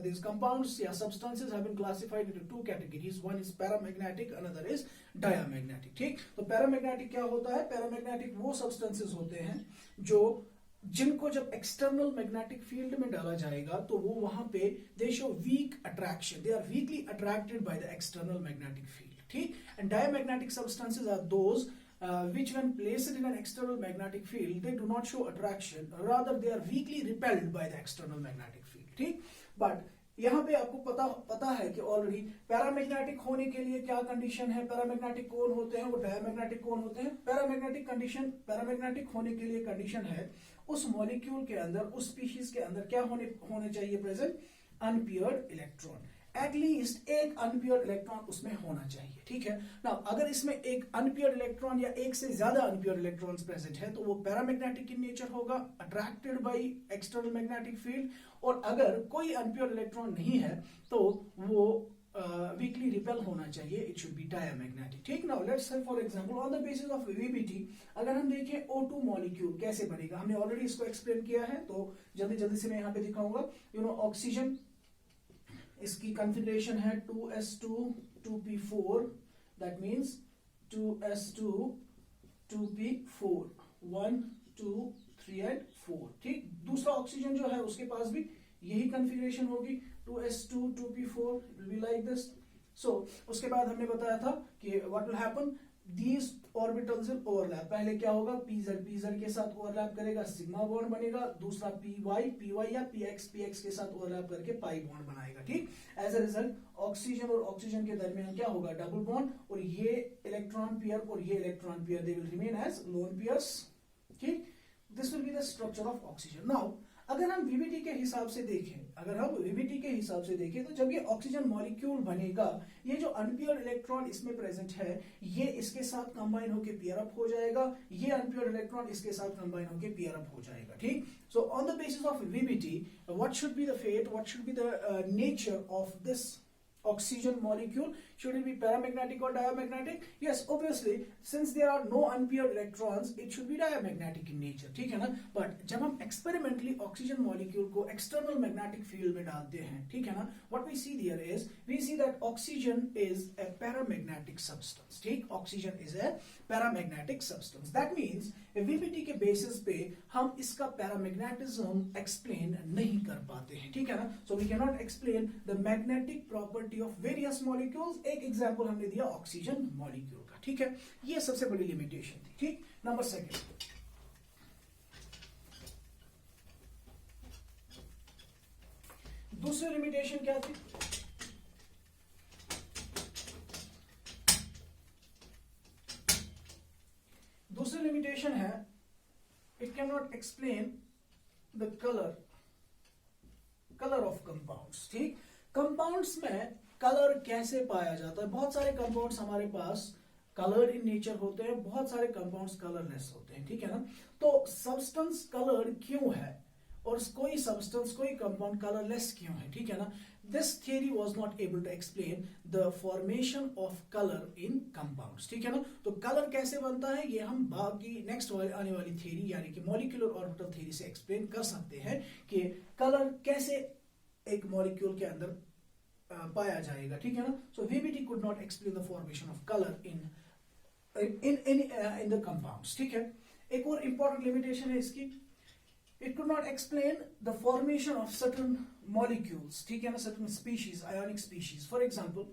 these compounds या substances have been classified into 2 categories. One is paramagnetic, another is diamagnetic. ठीक, तो paramagnetic क्या होता है? पैरामैग्नेटिक वो सब्सटेंसेस होते हैं जो जिनको जब एक्सटर्नल मैग्नेटिक फील्ड में डाला जाएगा तो वो वहां पे they show weak attraction, they are weakly attracted by the external magnetic field. ठीक, and diamagnetic substances are those which when placed in an external magnetic field they do not show attraction, rather they are weakly repelled by the external magnetic field. ठीक, but यहाँ पे आपको पता है कि already paramagnetic होने के लिए क्या कंडीशन है? पैरामैग्नेटिक कौन होते हैं? वो डायमैग्नेटिक कौन होते हैं? पैरामैग्नेटिक होने के लिए कंडीशन है उस मॉलिक्यूल के अंदर, उस स्पीशीज के अंदर क्या होने चाहिए प्रेजेंट? Unpaired electron. एटलीस्ट एक अनपेयर्ड इलेक्ट्रॉन उसमें होना चाहिए. ठीक है ना, अगर इसमें एक अनपेयर्ड इलेक्ट्रॉन या एक से ज्यादा अनपेयर्ड इलेक्ट्रॉन्स प्रेजेंट है तो वो पैरामैग्नेटिक इन नेचर होगा, attracted by external magnetic field. और अगर कोई अनपेयर्ड इलेक्ट्रॉन नहीं है तो वो वीकली रिपेल होना चाहिए, इट शुड बी डायमैग्नेटिक. ठीक, now let's say for example on the basis of VBT अगर हम देखें O2 मॉलिक्यूल कैसे बनेगा, हमने ऑलरेडी इसको एक्सप्लेन किया है, तो जल्दी से मैं यहाँ पे दिखाऊंगा. यू नो, ऑक्सीजन, इसकी कॉन्फ़िगरेशन है 2s2 2p4, that means 2s2 2p4 1 2 3 and 4. ठीक, दूसरा ऑक्सीजन जो है उसके पास भी यही कॉन्फ़िगरेशन होगी, 2s2 2p4, it will be like this. So उसके बाद हमने बताया था कि what will happen, these orbitals will overlap. पहले क्या होगा? pz के साथ ओवरलैप करेगा, सिग्मा बॉन्ड बनेगा. दूसरा py या px के साथ ओवरलैप करके पाई बॉन्ड बनाएगा. ठीक, एज अ रिजल्ट ऑक्सीजन और ऑक्सीजन के दरमियान क्या होगा? Double bond. और ये इलेक्ट्रॉन पेयर और ये electron pair they will remain as lone pairs. ठीक, this will be the structure of oxygen. Now अगर हम VBT के हिसाब से देखें, तो जब ये ऑक्सीजन मॉलिक्यूल बनेगा, ये जो अनपेयर्ड इलेक्ट्रॉन इसमें प्रेजेंट है ये इसके साथ कंबाइन होकर पेयर अप हो जाएगा, ये अनपेयर्ड इलेक्ट्रॉन इसके साथ कंबाइन होकर पेयर अप हो जाएगा. ठीक, so on the basis of VBT what should be the fate, what should be the nature of this oxygen molecule, should it be paramagnetic or diamagnetic? Yes, obviously, since there are no unpaired electrons, it should be diamagnetic in nature, ठीक है ना. But जब हम experimentally oxygen molecule को external magnetic field में डालते हैं, ठीक है ना, what we see there is, we see that oxygen is a paramagnetic substance, ठीक, oxygen is a paramagnetic substance. That means VBT के basis पे हम इसका paramagnetism explain नहीं कर पाते हैं, ठीक है ना. So we cannot explain the magnetic property of various molecules. एक एग्जाम्पल हमने दिया ऑक्सीजन मॉलिक्यूल का, ठीक है. ये सबसे बड़ी लिमिटेशन थी, ठीक. नंबर सेकंड, दूसरी लिमिटेशन क्या थी? दूसरी लिमिटेशन है it can not explain the colour of compounds, ठीक. कंपाउंड्स में कलर कैसे पाया जाता है? बहुत सारे कंपाउंड्स हमारे पास कलर्ड इन नेचर होते हैं, बहुत सारे कंपाउंड्स कलरलेस होते हैं, ठीक है ना. तो सब्सटेंस कलर्ड क्यों है और कोई सब्सटेंस, कोई कंपाउंड कलरलेस क्यों है, ठीक है ना. This theory was not able to explain the formation of colour in compounds, ठीक है ना. तो कलर कैसे बनता है ये हम बाकी नेक्स्ट आने वाली थियरी यानी कि मॉलिक्यूलर ऑर्बिटल थियरी से एक्सप्लेन कर सकते हैं कि कलर कैसे एक मॉलिक्यूल के अंदर पाया जाएगा, ठीक है ना. So VBT could not explain the formation of colour in the compounds, ठीक है. एक और इंपॉर्टेंट लिमिटेशन है इसकी, it could not explain the formation of certain molecules, ठीक है ना, certain species, ionic species. For example,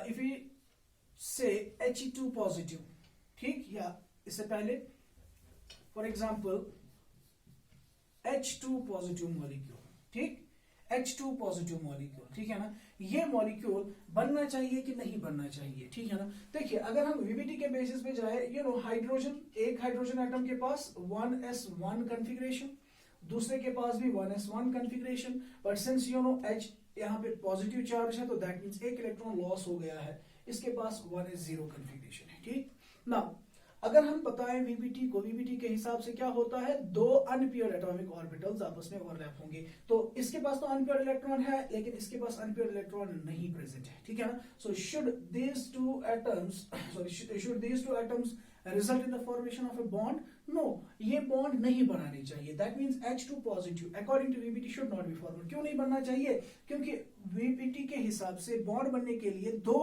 if we say He2 positive, ठीक, या इससे पहले for example H2 positive molecule, ठीक, H2 पॉजिटिव मॉलिक्यूल, ठीक है ना. ये मॉलिक्यूल बनना चाहिए कि नहीं बनना चाहिए, ठीक है ना. देखिए, अगर हम VBT के बेसिस पे जाए, हाइड्रोजन, एक हाइड्रोजन एटम के पास 1s1 कॉन्फ़िगरेशन, दूसरे के पास भी 1s1 configuration, but since H यहाँ पे पॉजिटिव चार्ज है तो दैट मींस एक इलेक्ट्रॉन लॉस हो गया है, इसके पास 1s0 कॉन्फ़िगरेशन है, ठीक. नाउ अगर हम बताएं VBT को, VBT के हिसाब से क्या होता है, दो अनपेयर्ड एटॉमिक ऑर्बिटल्स आपस में ओवरलैप होंगे. तो इसके पास तो अनपेयर्ड इलेक्ट्रॉन है लेकिन इसके पास अनपेयर्ड इलेक्ट्रॉन नहीं प्रेजेंट है, ठीक है ना. So should these two atoms result in the formation of a bond? No, ये बॉन्ड नहीं बनानी चाहिए. That means H2 positive according to VBT should not be formed. क्यों नहीं बनना चाहिए? क्योंकि VBT के हिसाब से बॉन्ड बनने के लिए दो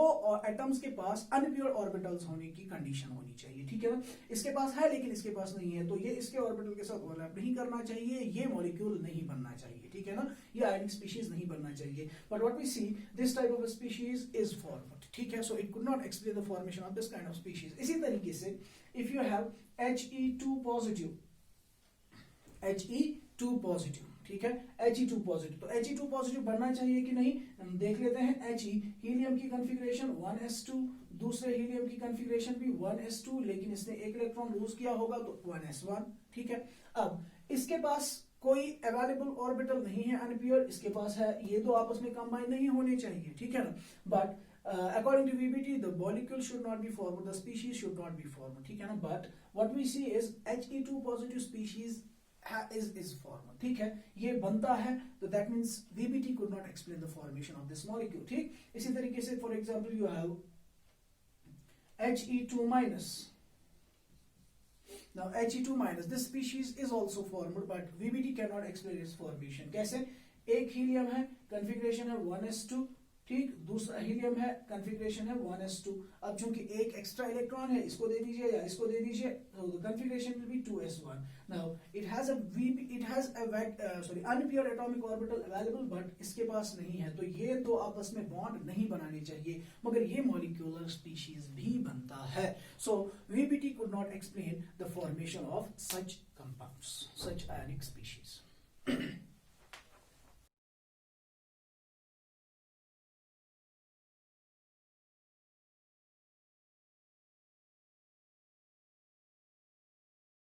एटम्स के पास अनप्योर ऑर्बिटल्स होने की कंडीशन होनी चाहिए, ठीक है ना. इसके पास है लेकिन इसके पास नहीं है, तो ये इसके ऑर्बिटल के साथ ओवरलैप नहीं करना चाहिए, ये मॉलिक्यूल नहीं बनना चाहिए, ठीक है ना. ये आयोनिक स्पीशीज नहीं बनना चाहिए. But what we see, this type of species is formed, ठीक है. So it could not explain the formation of this kind of species. इसी तरीके से if you have He2 positive, He2 positive, ठीक है, He2 पॉजिटिव, तो He2 positive बनना चाहिए कि नहीं, हम देख लेते हैं. He हीलियम की कॉन्फ़िगरेशन 1s2, दूसरे हीलियम की कॉन्फ़िगरेशन भी 1s2, लेकिन इसने एक इलेक्ट्रॉन लूज किया होगा तो 1s1, ठीक है. अब इसके पास कोई अवेलेबल ऑर्बिटल नहीं है अनपेयर्ड, इसके पास है, ये दो आपस में कंबाइन नहीं होने चाहिए, ठीक है ना. But according to VBT, the molecule should not be formed, the species should not be formed, ठीक है ना. But what we see is He2 positive species is formed, ठीक है, ये बनता है. तो that means VBT could not explain the formation of this molecule, ठीक. इसी तरीके से for example you have He2 minus. Now He2 minus, this species is also formed but VBT cannot explain its formation. कैसे? एक helium है, configuration है 1s2, ठीक, दूसरा हीलियम है, कॉन्फ़िगरेशन है 1s2. अब चूंकि एक एक्स्ट्रा इलेक्ट्रॉन है, इसको दे दीजिए या इसको दे दीजिए, तो the configuration will be 2s1. Now it has unpaired atomic orbital available but इसके पास नहीं है, तो ये दो आपस में बॉन्ड नहीं बनाने चाहिए, मगर ये मॉलिक्यूलर स्पीशीज भी बनता है. सो VBT could not explain the formation of such compounds, such ionic species.